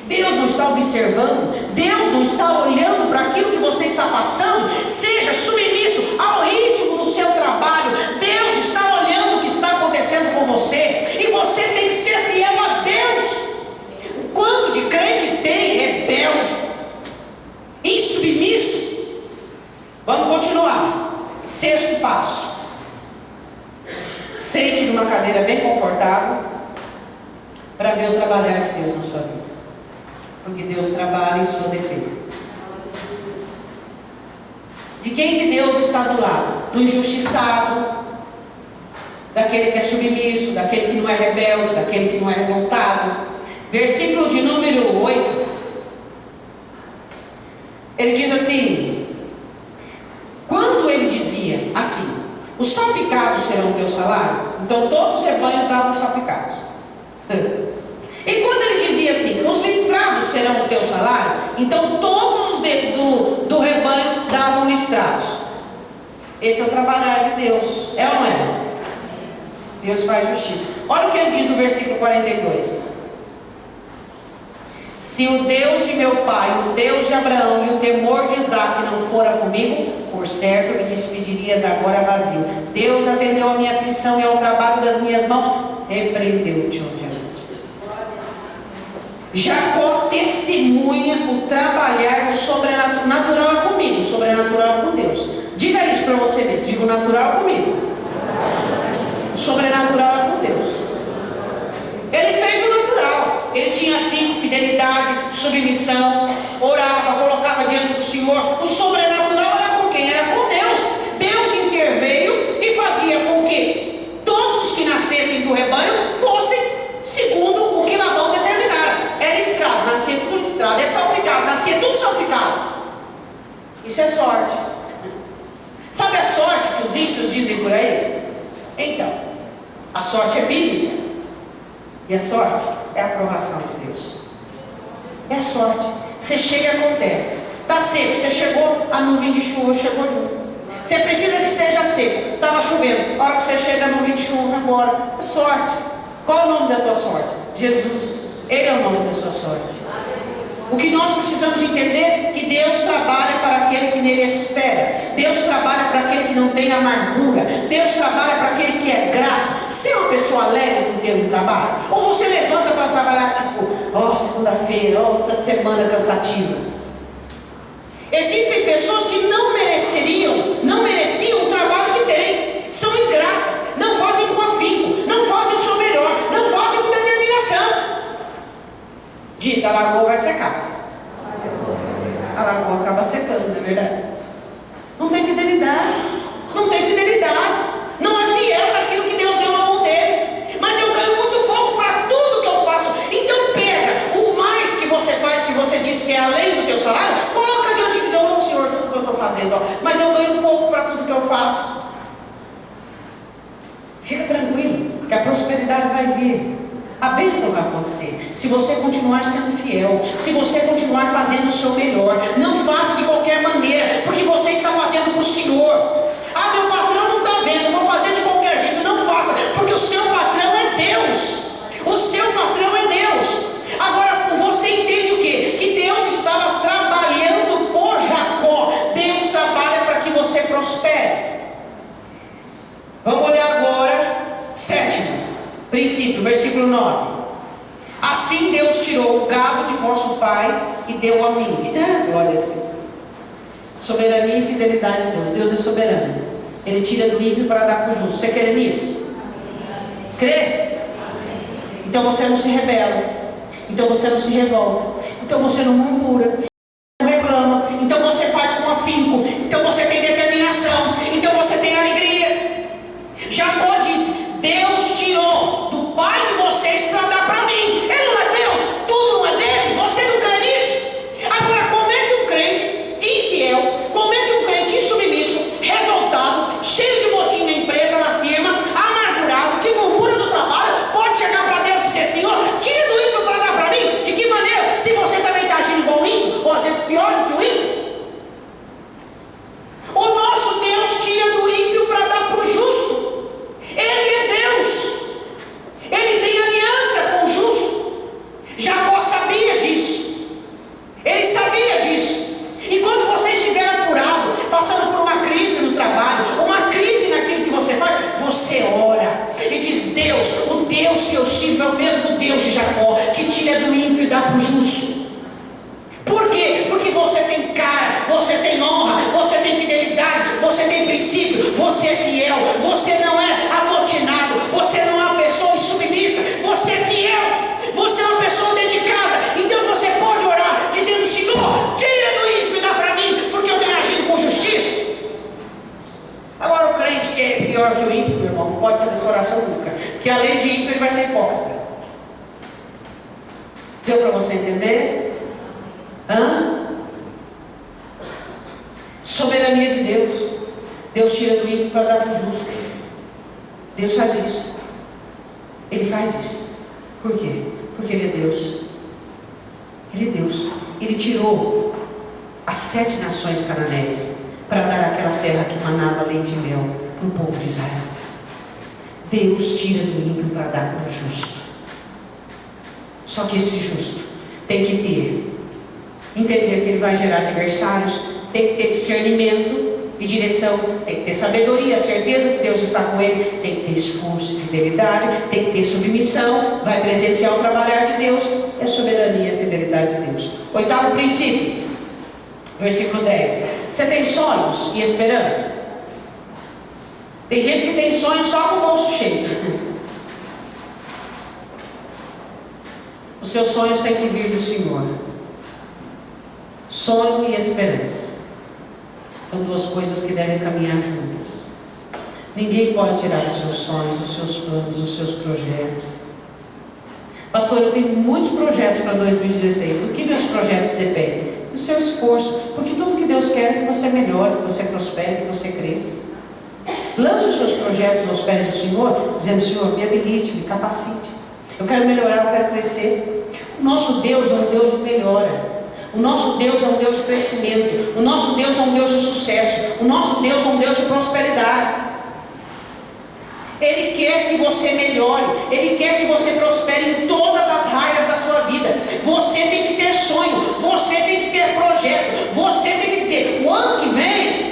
Speaker 1: Deus não está observando? Deus não está olhando para aquilo que você está passando? Seja submisso ao ritmo do seu trabalho. Deus está olhando o que está acontecendo com você, e você tem que ser fiel a Deus. O quanto de crente tem rebelde, insubmisso? Vamos continuar. Sexto passo: sente numa cadeira bem confortável para ver o trabalhar de Deus na sua vida, porque Deus trabalha em sua defesa. De quem que Deus está do lado? Do injustiçado, daquele que é submisso, daquele que não é rebelde, daquele que não é revoltado. Versículo de número 8, ele diz assim: quando ele dizia assim, os salpicados serão o teu salário, então todos os rebanhos davam salpicados. E quando ele dizia assim, os listrados serão o teu salário, então todos os do rebanho davam listrados. Esse é o trabalhar de Deus, é ou não é? Deus faz justiça. Olha o que ele diz no versículo 42: Se o Deus de meu pai, o Deus de Abraão e o temor de Isaque não fora comigo, por certo me despedirias agora vazio. Deus atendeu a minha aflição e ao trabalho das minhas mãos, repreendeu-te obviamente. Jacó testemunha o trabalhar do sobrenatural é comigo, sobrenatural é com Deus. Diga isso para você mesmo, diga o natural é comigo, sobrenatural é com Deus. Ele fez o natural, ele tinha fidelidade, submissão, orava, colocava diante do Senhor. O sobrenatural era com quem? Era com Deus. Deus interveio e fazia com que todos os que nascessem do rebanho fossem segundo o que Labão determinara. Era estrado, nascia tudo listrado, é salpicado, nascia tudo salpicado. Isso é sorte. Sabe a sorte que os ímpios dizem por aí? Então, a sorte é bíblica. E a sorte é a aprovação de Deus. É a sorte. Você chega e acontece. Está seco, você chegou, a nuvem de chuva chegou junto. Você precisa que esteja seco. Estava chovendo. A hora que você chega, a nuvem de chuva vai embora. É sorte. Qual é o nome da tua sorte? Jesus. Ele é o nome da sua sorte. O que nós precisamos entender é que Deus trabalha para aquele que nele espera. Deus trabalha para aquele que não tem amargura. Deus trabalha para aquele que é grato. Você é uma pessoa alegre por ter um trabalho? Ou você levanta para trabalhar tipo, segunda-feira, outra semana cansativa? Existem pessoas que não mereciam o trabalho que têm. São ingratas, não fazem com afinco, não fazem o seu melhor, não fazem com determinação. Diz, a lagoa vai secar. A lagoa acaba secando, não é verdade? Não tem fidelidade. Não tem fidelidade. Não é fiel naquilo que Deus deu na mão dele. Mas eu ganho muito pouco para tudo que eu faço. Então pega o mais que você faz, que você diz que é além do teu salário, coloca diante de Deus, Senhor, tudo que eu estou fazendo. Mas eu ganho pouco para tudo que eu faço. Fica tranquilo, que a prosperidade vai vir. A bênção vai acontecer, se você continuar sendo fiel, se você continuar fazendo o seu melhor. Não faça de qualquer maneira, porque você está fazendo para o Senhor. Ah, meu patrão não está vendo, eu vou fazer de qualquer jeito. Não faça, porque o seu patrão é Deus. O seu patrão é Deus. Agora, você entende o quê? Que Deus estava trabalhando por Jacó. Deus trabalha para que você prospere. Vamos olhar agora, sétimo princípio, versículo 9. Assim Deus tirou o gado de vosso pai e deu a mim. Glória a Deus. Soberania e fidelidade de Deus. Deus é soberano. Ele tira do ímpio para dar para o justo. Você crê nisso? Crê? Então você não se rebela. Então você não se revolta. Então você não murmura. Não reclama. Então você faz com afinco. Então você tem determinação. Então você tem alegria. Jacó disse: Deus tirou do pai de vocês para dar para mim. Ele não é Deus, tudo não é dele. Você não crê nisso? Agora, como é que um crente infiel, como é que um crente insubmisso, revoltado, cheio de motim na empresa, na firma, amargurado, que murmura do trabalho, pode chegar para Deus e dizer: Senhor, tira do ímpio para dar para mim? De que maneira? Se você também está agindo igual o ímpio, ou às vezes pior do que o ímpio. O nosso Deus tira do ímpio para dar para o justo. Ele é Deus. Ele tem aliança com o justo. Jacó sabia disso. Ele sabia disso. E quando você estiver apurado, passando por uma crise no trabalho, uma crise naquilo que você faz, você ora e diz: Deus, o Deus que eu sirvo é o mesmo Deus de Jacó, que tira do ímpio e dá para o justo. Por quê? Porque você tem cara, você tem honra, você tem fidelidade, você tem princípio, você é fiel, você não é amotinado, você não é uma pessoa insubmissa, você é fiel, você é uma pessoa dedicada. Então você pode orar dizendo: Senhor, tira do ímpio e dá para mim, porque eu tenho agido com justiça. Agora o crente que é pior que o ímpio, meu irmão, não pode fazer essa oração nunca, porque além de ímpio ele vai ser hipócrita. Deu para você entender? Soberania de Deus. Deus tira do ímpio para dar para o justo. Deus faz isso. Ele faz isso. Por quê? Porque Ele é Deus. Ele é Deus. Ele tirou as 7 nações cananeias para dar aquela terra que manava leite e mel para o povo de Israel. Deus tira do ímpio para dar para o justo. Só que esse justo tem que ter, entender que ele vai gerar adversários, tem que ter discernimento e direção, tem que ter sabedoria, certeza que Deus está com ele, tem que ter esforço e fidelidade, tem que ter submissão, vai presenciar o trabalhar de Deus, é soberania e fidelidade de Deus. Oitavo princípio, versículo 10. Você tem sonhos e esperança? Tem gente que tem sonhos só com o bolso cheio. Os seus sonhos têm que vir do Senhor. Sonho e esperança são duas coisas que devem caminhar juntas. Ninguém pode tirar os seus sonhos, os seus planos, os seus projetos. Pastor, eu tenho muitos projetos para 2016. Do que meus projetos dependem? Do seu esforço. Porque tudo que Deus quer é que você melhore, que você prospere, que você cresça. Lance os seus projetos aos pés do Senhor, dizendo: Senhor, me habilite, me capacite. Eu quero melhorar, eu quero crescer. O nosso Deus é um Deus de melhora. O nosso Deus é um Deus de crescimento. O nosso Deus é um Deus de sucesso. O nosso Deus é um Deus de prosperidade. Ele quer que você melhore. Ele quer que você prospere em todas as áreas da sua vida. Você tem que ter sonho. Você tem que ter projeto. Você tem que dizer: o ano que vem.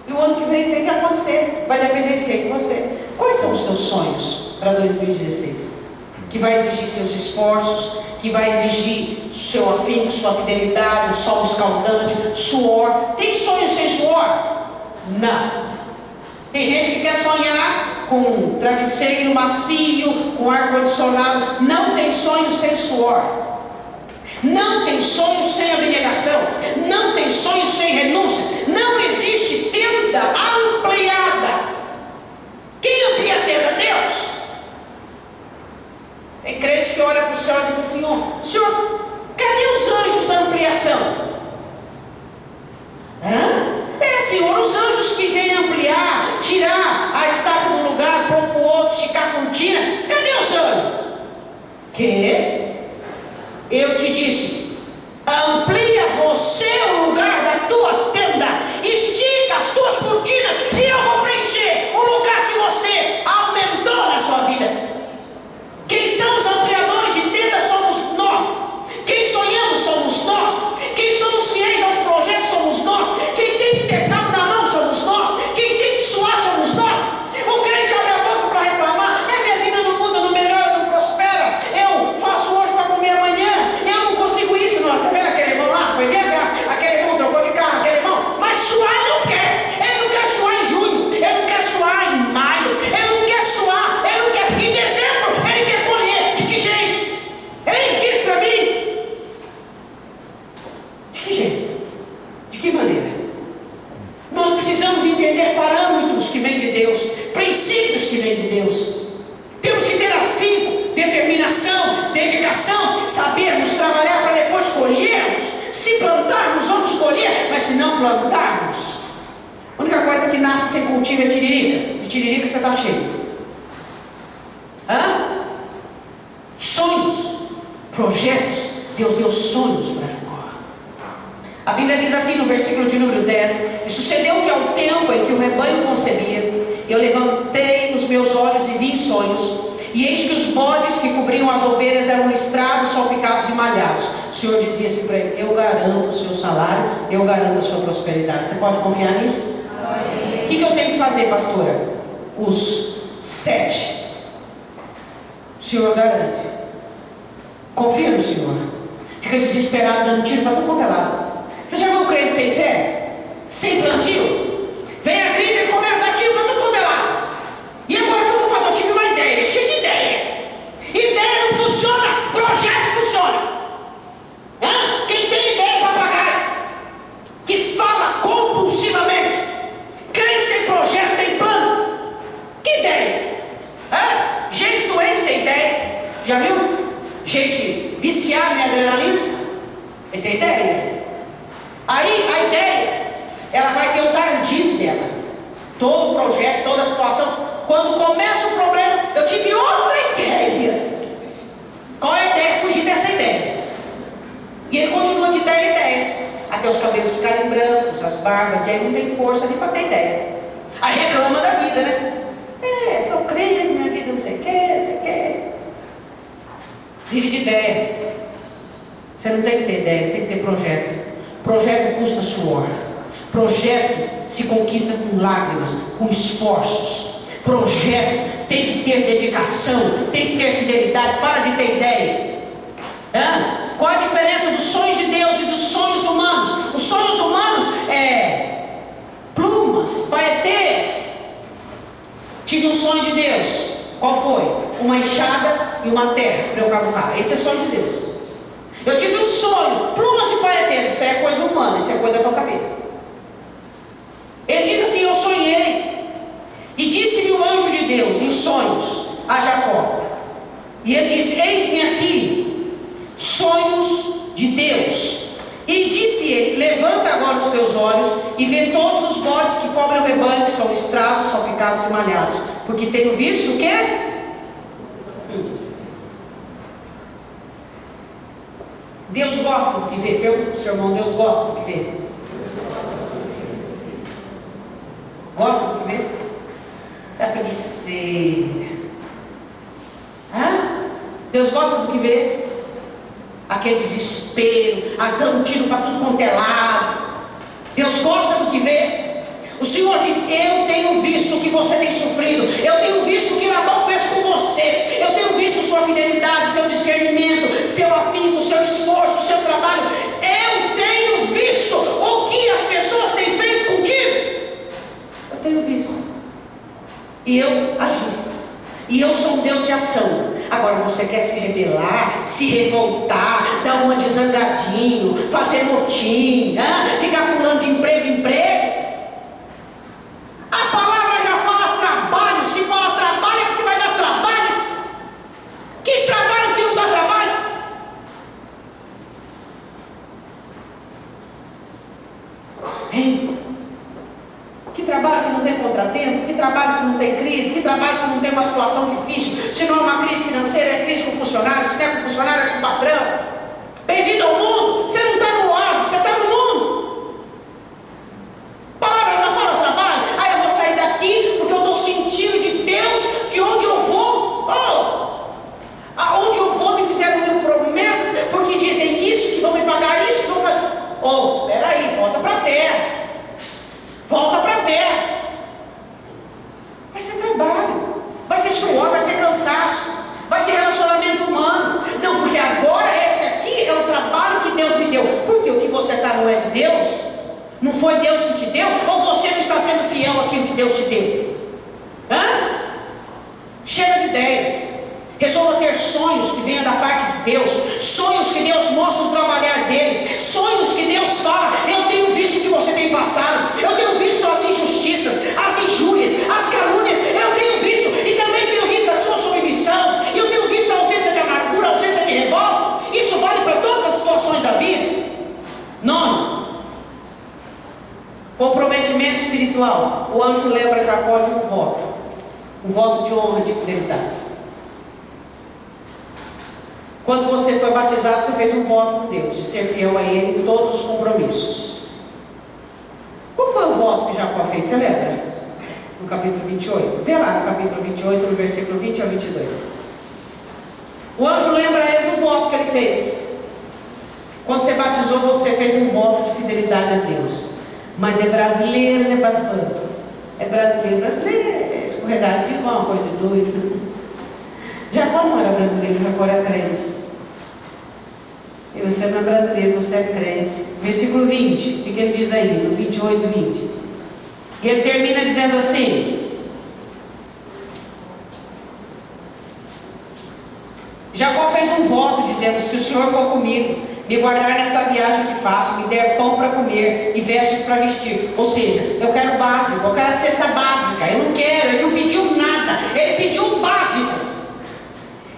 Speaker 1: E o ano que vem tem que acontecer. Vai depender de quem? De você. Quais são os seus sonhos para 2016? Que vai exigir seus esforços, que vai exigir seu afinco, sua fidelidade, o sol escaldante, suor. Tem sonho sem suor? Não. Tem gente que quer sonhar com um travesseiro macio, com ar-condicionado. Não tem sonho sem suor. Não tem sonho sem abnegação. Não tem sonho sem renúncia. Não existe tenda ampliada. Quem amplia a tenda? Deus. Tem crente que olha para o céu e diz assim: Senhor, cadê os anjos da ampliação? Senhor, os anjos que vêm ampliar, tirar a estaca do lugar, pôr para o outro, esticar a cortina, cadê os anjos? Que? Eu te disse: amplia você o lugar da tua tenda, estica as tuas cortinas e eu vou preencher o lugar que você aumentou na sua vida. Quem são os ampliadores de tenda? Somos nós. Quem sonhamos somos nós. Quem somos fiéis aos projetos somos nós. Quem tem que ter cabo na mão somos nós. Quem tem que suar somos nós. O crente abre a boca para reclamar: minha vida não muda, não melhora, não prospera. Eu faço hoje para comer amanhã. Eu não consigo isso. Não, tá vendo aquele irmão lá? Foi viajar. Aquele irmão trocou de carro. Aquele irmão. Mas suar ele não quer. Ele não quer suar em junho. Ele não quer suar em maio. Ele não quer suar. Ele não quer em dezembro. Ele quer colher. De que jeito? Ele diz para mim. De que jeito? De que maneira? Nós precisamos entender parâmetros que vêm de Deus, princípios que vêm de Deus. Temos que ter afinco, determinação, dedicação, sabermos trabalhar para depois colhermos. Se plantarmos, vamos colher, mas se não plantarmos, a única coisa que nasce sem cultivo é tiririca. De tiririca você está cheio. Sonhos, projetos. Deus deu sonhos para Jacó. A Bíblia diz assim no versículo de número 10: e sucedeu que ao tempo em que o rebanho concebia, eu levantei os meus olhos e vi em sonhos, e eis que os bodes que cobriam as ovelhas eram listrados, salpicados e malhados. O Senhor dizia assim para ele: eu garanto o seu salário, eu garanto a sua prosperidade. Você pode confiar nisso? O que eu tenho que fazer, pastora? Os 7. O Senhor garante. Confia no Senhor. Fica desesperado dando tiro para todo quanto é lado. Você já viu um crente sem fé? Sem plantio? Vem a crise e ele começa a dar tiro para todo quanto é lado. E agora o que eu vou fazer? Eu tive uma ideia, cheio de ideia. Ideia não funciona, projeto funciona. Quem tem ideia é papagaio, que fala compulsivamente. Crente tem projeto, tem plano. Que ideia? Gente doente tem ideia. Já viu? Gente viciada em adrenalina, ele tem ideia. Aí a ideia, ela vai ter os ardis dela. Todo projeto, toda situação. Quando começa o problema, eu tive outra ideia. Qual é a ideia? Fugir dessa ideia. E ele continua de ideia em ideia, até os cabelos ficarem brancos, as barbas, e aí não tem força nem para ter ideia. Aí reclama da vida, né? Sou crente, minha vida não sei o que, não sei o que. Vive de ideia. Você não tem que ter ideia, você tem que ter projeto. Projeto custa suor. Projeto se conquista com lágrimas, com esforços. Projeto tem que ter dedicação, tem que ter fidelidade. Para de ter ideia. Qual a diferença dos sonhos de Deus e dos sonhos humanos? Os sonhos humanos plumas, paetês. Tive um sonho de Deus. Qual foi? Uma enxada e uma terra para eu cavucar. Esse é sonho de Deus. Eu tive um sonho, plumas e paetês. Isso é coisa humana, isso é coisa da tua cabeça. Ele diz assim: eu sonhei, e disse-me o anjo de Deus em sonhos a Jacó. E ele disse: eis-me aqui, sonhos de Deus. E disse ele: levanta agora os teus olhos e vê todos os bodes que cobrem o rebanho, que são listrados, salpicados e malhados, porque tenho visto o quê? Deus gosta do que vê. Pergunta para o seu irmão: Deus gosta do que vê? Gosta do que vê? É preguiceira. Deus gosta do que vê? Aquele desespero, dando tiro para tudo quanto é lado. Deus gosta do que vê? O Senhor diz: eu tenho visto o que você tem sofrido, eu tenho visto o que Labão fez com você, eu tenho visto sua fidelidade, seu discernimento, seu afinco, seu esforço, seu trabalho. Eu tenho visto o que as pessoas têm feito contigo. Eu tenho visto. E eu agi. E eu sou um Deus de ação. Agora você quer se rebelar, se revoltar, dar uma de zangadinho, fazer motim, ficar pulando de emprego em emprego. A palavra já fala trabalho. Se fala trabalho é porque vai dar trabalho. Que trabalho que não dá trabalho? Hein? Que trabalho que não tem contratempo? Que trabalho que não tem crise? Que trabalho que não tem uma situação difícil? Se não é uma crise financeira, é crise com funcionário. Se não é com funcionário, é com patrão. Bem-vindo ao mundo. Você não está no oásis, você está no mundo. A palavra já fala trabalho. Eu vou sair daqui porque eu estou sentindo de Deus que onde eu vou, aonde eu vou me fizeram mil promessas, porque dizem isso, que vão me pagar isso, que vão fazer. Peraí, volta para a terra. Volta para a terra. Vai ser trabalho, vai ser suor, vai ser cansaço, vai ser relacionamento humano. Não, porque agora esse aqui é o trabalho que Deus me deu. Porque o que você está não é de Deus? Não foi Deus que te deu? Ou você não está sendo fiel àquilo que Deus te deu? Chega de ideias. Resolva ter sonhos que venham da parte de Deus. Sonhos que Deus mostra o trabalhar dele. Sonhos que Deus fala: eu tenho visto o que você tem passado. Eu tenho visto as injustiças, as injúrias, as calúnias. Eu tenho visto, e também tenho visto a sua submissão. Eu tenho visto a ausência de amargura, a ausência de revolta. Isso vale para todas as situações da vida. 9. Comprometimento espiritual. O anjo lembra Jacó de um voto. Um voto de honra e de fidelidade. Quando você foi batizado, você fez um voto com Deus de ser fiel a Ele em todos os compromissos. Qual foi o voto que Jacó fez? Você lembra? No capítulo 28. Vê lá no capítulo 28, no versículo 20 a 22. O anjo lembra ele do voto que ele fez. Quando você batizou, você fez um voto de fidelidade a Deus. Mas é brasileiro, né, pastor? É brasileiro. Brasileiro é escorregado de uma coisa de doido. Jacó não era brasileiro, Jacó era crente. E você não é brasileiro, você é crente. Versículo 20, o que ele diz aí? No 28, 20. E ele termina dizendo assim: Jacó fez um voto dizendo: se o Senhor for comigo, me guardar nessa viagem que faço, me der pão para comer e vestes para vestir. Ou seja, eu quero básico, eu quero a cesta básica. Eu não quero, ele não pediu nada, ele pediu o básico.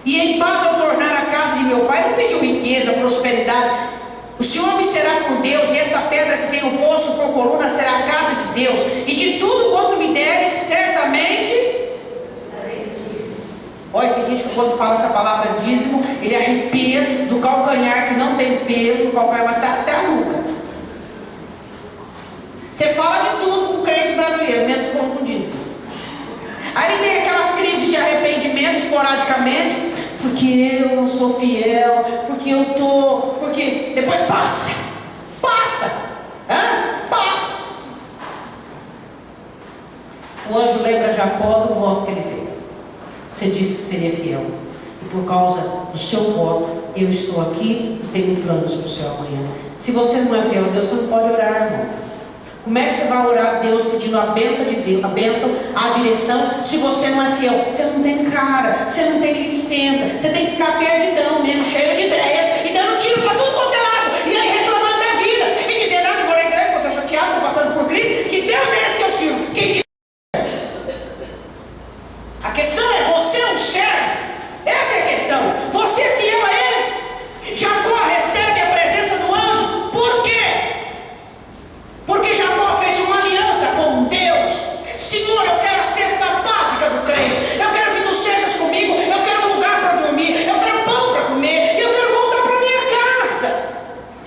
Speaker 1: E em paz eu tornar a casa de meu pai. Não pediu riqueza, prosperidade. O Senhor me será por Deus, e esta pedra que tem o poço por coluna será a casa de Deus. E de tudo quanto me deres, certamente. Olha, tem gente que quando fala essa palavra dízimo, ele arrepia do calcanhar, que não tem pelo no calcanhar, mas está até a nuca. Você fala de tudo com o crente brasileiro, mesmo como com dízimo. Aí tem aquelas crises de arrependimento esporadicamente, porque porque eu não sou fiel, porque depois passa, passa. O anjo lembra Jacó do voto que ele fez. Você disse que seria fiel, e por causa do seu voto, eu estou aqui e tenho planos para o seu amanhã. Se você não é fiel a Deus, você não pode orar, irmão. Como é que você vai orar a Deus pedindo a bênção de Deus, a bênção, a direção, se você não é fiel? Você não tem cara, você não tem licença, você tem que ficar perdidão mesmo, cheio de ideias, e dando tiro para tudo quanto é lado, e aí reclamando da vida, e dizendo, não vou na igreja porque eu estou chateado, estou passando por crise, que Deus é esse que eu sirvo. Quem diz? A questão é, você é um servo, essa é a questão, você é fiel a Ele. Jacó recebe a presença do anjo, por quê? Porque Jacó fez uma aliança com Deus. Senhor, eu quero a cesta básica do crente, eu quero que tu sejas comigo, eu quero um lugar para dormir, eu quero pão para comer, eu quero voltar para minha casa,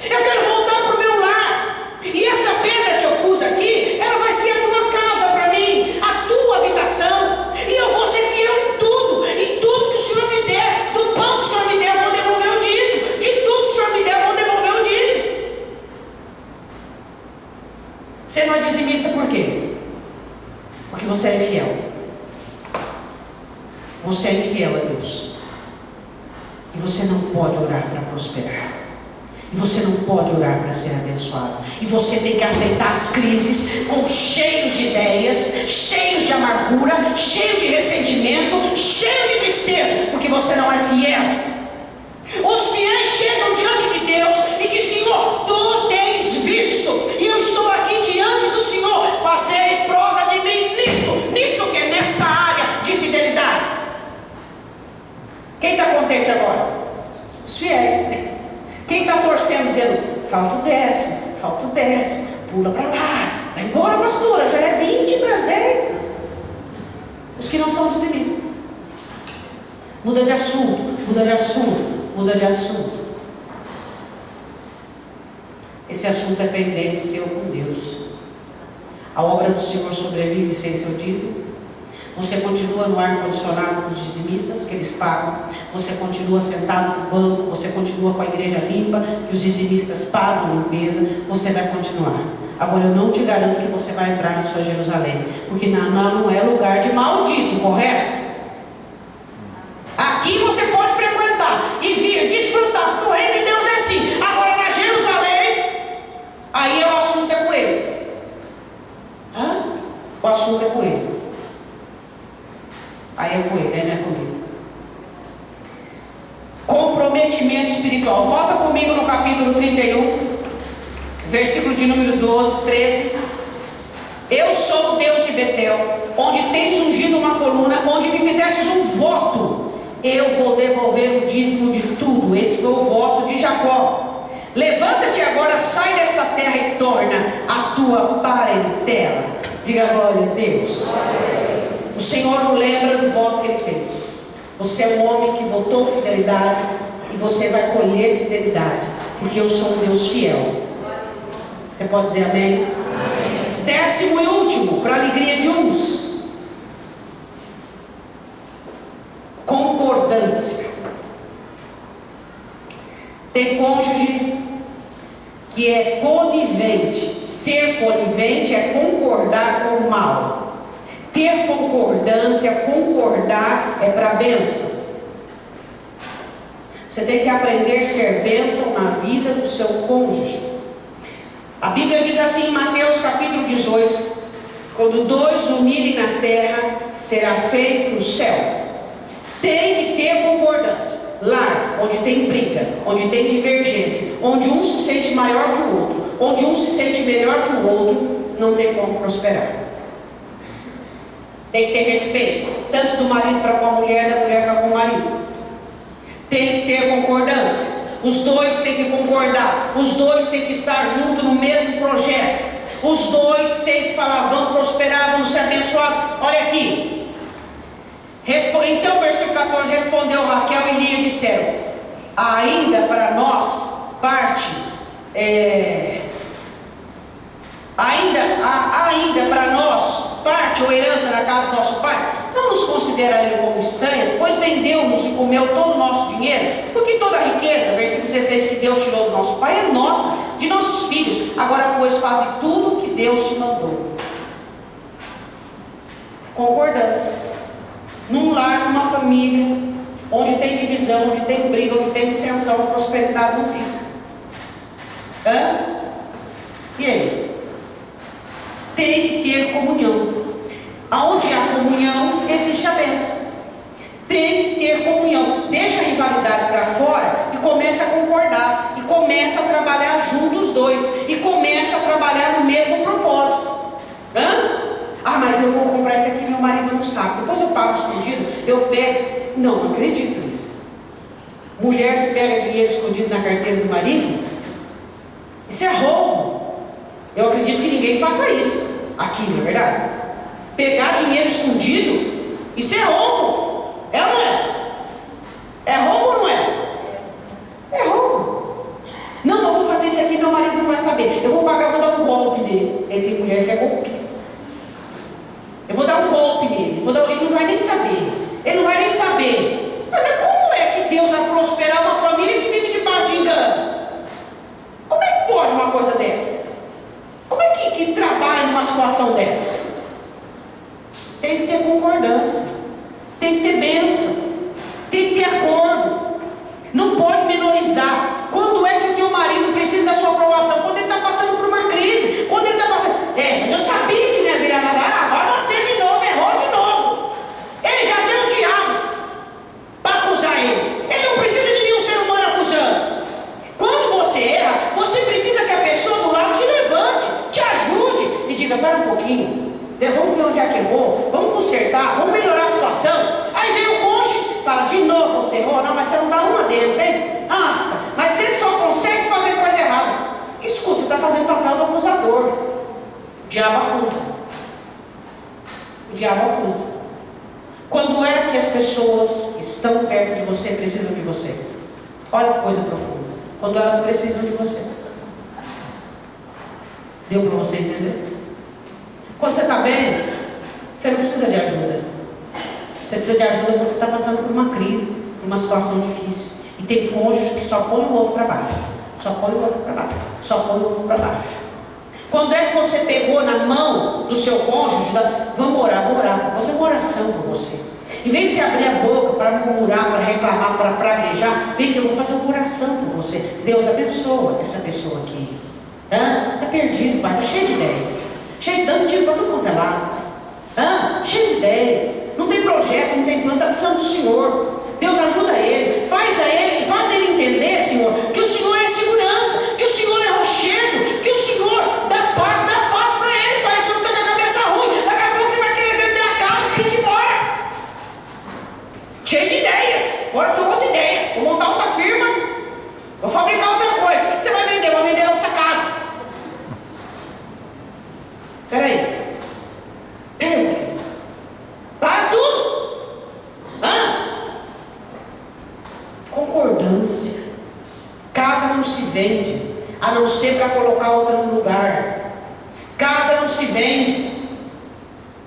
Speaker 1: eu quero voltar para o meu lar, e essa pedra que eu pus aqui, ela vai ser a tua casa para mim, a tua habitação, e eu vou ser fiel em tudo que o Senhor me der, do pão que o Senhor me der, eu vou devolver o dízimo, de tudo que o Senhor me der, eu vou devolver o dízimo. Você não é dizimista por quê? Porque você é infiel. Você é infiel a Deus. E você não pode orar para prosperar. E você não pode orar para ser abençoado. E você tem que aceitar as crises com cheios de ideias, cheios de amargura, cheio de ressentimento, cheio de tristeza, porque você não é fiel. Os fiéis chegam diante de Deus e dizem, Senhor, tu tens visto, e eu estou aqui diante do Senhor, fazei prova de mim nisto que é nesta área de fidelidade. Quem está contente agora? Os fiéis. Quem está torcendo, dizendo, falta o décimo, pula para lá, vai embora, pastora, já é 20 para as 10. Os que não são dizimistas. Muda de assunto. Esse assunto é pendente seu com Deus. A obra do Senhor sobrevive sem seu dízimo. Você continua no ar-condicionado dos dizimistas, que eles pagam. Você continua sentado no banco. Você continua com a igreja limpa, que os dizimistas pagam a limpeza. Você vai continuar. Agora, eu não te garanto que você vai entrar na sua Jerusalém, porque não é lugar de maldito, correto? Aqui você pode frequentar e vir desfrutar, porque o reino de Deus é assim. Agora, na Jerusalém, aí o assunto é com ele. O assunto é com ele. Aí é com ele, não é comigo. Comprometimento espiritual. Volta comigo no capítulo 31, versículo de número 12, 13. Eu sou o Deus de Betel, onde tens ungido uma coluna, onde me fizestes um voto. Eu vou devolver o dízimo de tudo. Esse foi o voto de Jacó. Levanta-te agora, sai desta terra e torna a tua parentela. Diga glória a Deus. O Senhor não lembra do voto que ele fez. Você é um homem que votou fidelidade, e você vai colher fidelidade, porque eu sou um Deus fiel. Você pode dizer amém? Amém. 10º e último, para a alegria de uns, concordância. Tem cônjuge que é conivente. Ser conivente é concordar com o mal. Ter concordância, concordar é para a bênção. Você tem que aprender a ser bênção na vida do seu cônjuge. A Bíblia diz assim em Mateus capítulo 18: quando dois unirem na terra, será feito no céu. Tem que ter concordância. Lá onde tem briga, onde tem divergência, onde um se sente maior que o outro, onde um se sente melhor que o outro, não tem como prosperar. Tem que ter respeito, tanto do marido para com a mulher, da mulher para com o marido. Tem que ter concordância. Os dois têm que concordar. Os dois têm que estar juntos no mesmo projeto. Os dois têm que falar, vamos prosperar, vamos ser abençoados. Olha aqui. Então, versículo 14, respondeu Raquel e Lia e disseram, ainda para nós parte, ainda para nós parte ou herança na casa do nosso pai? Não não nos considera Ele como estranhos, pois vendeu-nos e comeu todo o nosso dinheiro, porque toda a riqueza, versículo 16, que Deus tirou do nosso Pai é nossa, de nossos filhos. Agora, pois, fazem tudo o que Deus te mandou. Concordância. Num lar, numa família, onde tem divisão, onde tem briga, onde tem dissensão, a prosperidade não fica. E aí? Tem que ter comunhão. Aonde há comunhão, existe a bênção. Tem que ter comunhão. Deixa a rivalidade para fora e começa a concordar. E começa a trabalhar juntos os dois. E começa a trabalhar no mesmo propósito. Mas eu vou comprar isso aqui, meu marido não sabe. Depois eu pago escondido, eu pego. Não acredito nisso. Mulher que pega dinheiro escondido na carteira do marido, isso é roubo. Eu acredito que ninguém faça isso aqui, não é verdade? Pegar dinheiro escondido, isso é roubo. É ou não é? É roubo ou não é? É roubo. Não, eu vou fazer isso aqui, meu marido não vai saber. Eu vou pagar, vou dar um golpe nele. Ele tem mulher que é golpista. Eu vou dar um golpe nele. Ele não vai nem saber. Ele não vai nem saber. Mas como é que Deus vai prosperar uma família que vive debaixo de engano? Como é que pode uma coisa dessa? Como é que trabalha numa situação dessa? Tem que ter concordância. Tem que ter bênção. Tem que ter acordo. Não pode menorizar. Quando é que o teu marido precisa da sua aprovação? Quando ele está passando por uma crise. Quando ele está passando... mas eu sabia que não ia virar nada. Vai nascer de novo, errou de novo. Ele já tem um diabo para acusar ele. Ele não precisa de nenhum ser humano acusando. Quando você erra, você precisa que a pessoa do lado te levante, te ajude e diga, espera um pouquinho, vamos ver onde é que errou, vamos consertar, vamos melhorar a situação. Aí vem o cônjuge, fala, de novo você errou, não, mas você não dá uma dentro, hein? Nossa, mas você só consegue fazer coisa errada. Escuta, você está fazendo papel do acusador. O diabo acusa. O diabo acusa. Quando é que as pessoas que estão perto de você precisam de você? Olha que coisa profunda. Quando elas precisam de você. Deu para você entender? Quando você está bem, você não precisa de ajuda. Você precisa de ajuda quando você está passando por uma crise, por uma situação difícil. E tem cônjuge que só põe o outro para baixo. Só põe o outro para baixo. Só põe o outro para baixo. Quando é que você pegou na mão do seu cônjuge, vamos orar, vou orar, vou fazer uma oração por você. Em vez de você abrir a boca para murmurar, para reclamar, para praguejar, vem que eu vou fazer uma oração por você. Deus abençoa essa pessoa aqui. Está perdido, pai, está cheio de ideias. Cheio, dando tiro para tudo quanto é lado. Cheio de ideias. Não tem projeto, não tem plano, está precisando do Senhor. Deus ajuda ele. Faz ele entender, Senhor, que o Senhor é segurança, que o Senhor é rochedo, que o Senhor dá paz para ele, pai. O Senhor está com a cabeça ruim. Daqui a pouco ele vai querer vender a casa que a gente mora. Cheio de ideias. Agora eu tenho outra ideia. Vou montar outra firma. Vou fabricar outra coisa. O que você vai vender? Vou vender a nossa casa. Peraí. Para tudo. Concordância. Casa não se vende, a não ser para colocar outra no lugar. Casa não se vende.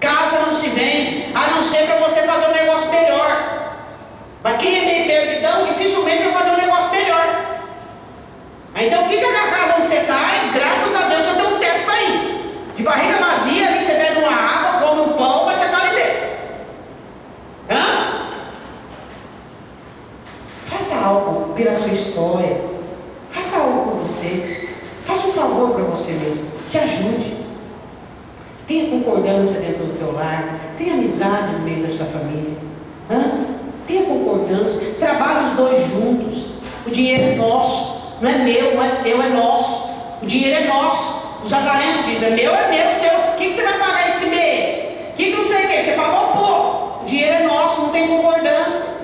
Speaker 1: Casa não se vende, a não ser para você fazer um negócio melhor. Mas quem é meio perdidão, dificilmente vai fazer um negócio melhor. Então fica na casa onde você está e graças a Deus você tem um teto para ir. De barriga vazia, ali você bebe uma água, come um pão, mas você está ali dentro. Faça algo pela sua história. Faça algo por você. Faça um favor para você mesmo. Se ajude. Tenha concordância dentro do teu lar. Tenha amizade no meio da sua família. Tenha concordância. Trabalhe os dois juntos. O dinheiro é nosso. Não é meu, não é seu, é nosso. O dinheiro é nosso. Os avarentos dizem, meu é meu, seu. O que você vai pagar esse mês? O que não sei o que? Você pagou pouco. O dinheiro é nosso, não tem concordância.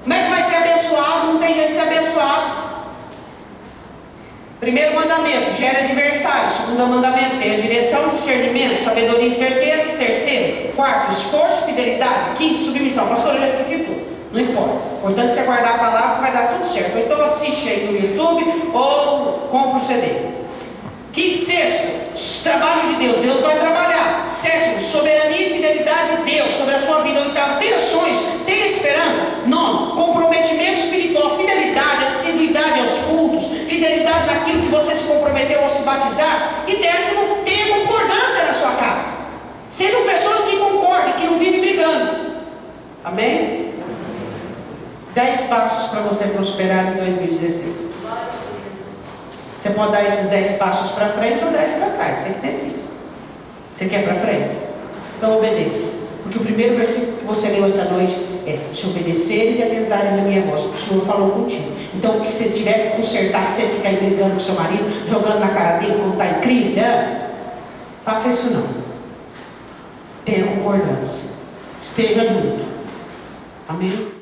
Speaker 1: Como é que vai ser abençoado? Não tem jeito de ser abençoado. Primeiro mandamento, gera adversário. Segundo mandamento, tem a direção, discernimento, sabedoria e certezas. Terceiro, quarto, esforço, fidelidade. Quinto, submissão. Pastor, eu já esqueci tudo. Não importa. Importante você guardar a palavra que vai dar tudo certo. Ou então assiste aí no YouTube ou compra o CD. Quinto, sexto, trabalho de Deus. Deus vai trabalhar. Sétimo, soberania e fidelidade de Deus sobre a sua vida. Oitavo, tenha sonhos, tenha esperança. Nono, comprometimento espiritual, fidelidade, assiduidade aos cultos, fidelidade naquilo que você se comprometeu ao se batizar. E décimo, tenha concordância na sua casa. Sejam pessoas que concordem, que não vivem brigando. Amém? 10 passos para você prosperar em 2016. Você pode dar esses 10 passos para frente ou 10 para trás, você que decide. Você quer para frente? Então obedeça. Porque o primeiro versículo que você leu essa noite é: se obedeceres e atentares a minha voz, o Senhor falou contigo. Então, o que você tiver que consertar, você ficar aí brigando com seu marido, jogando na cara dele quando está em crise, faça isso não. Tenha concordância. Esteja junto. Amém?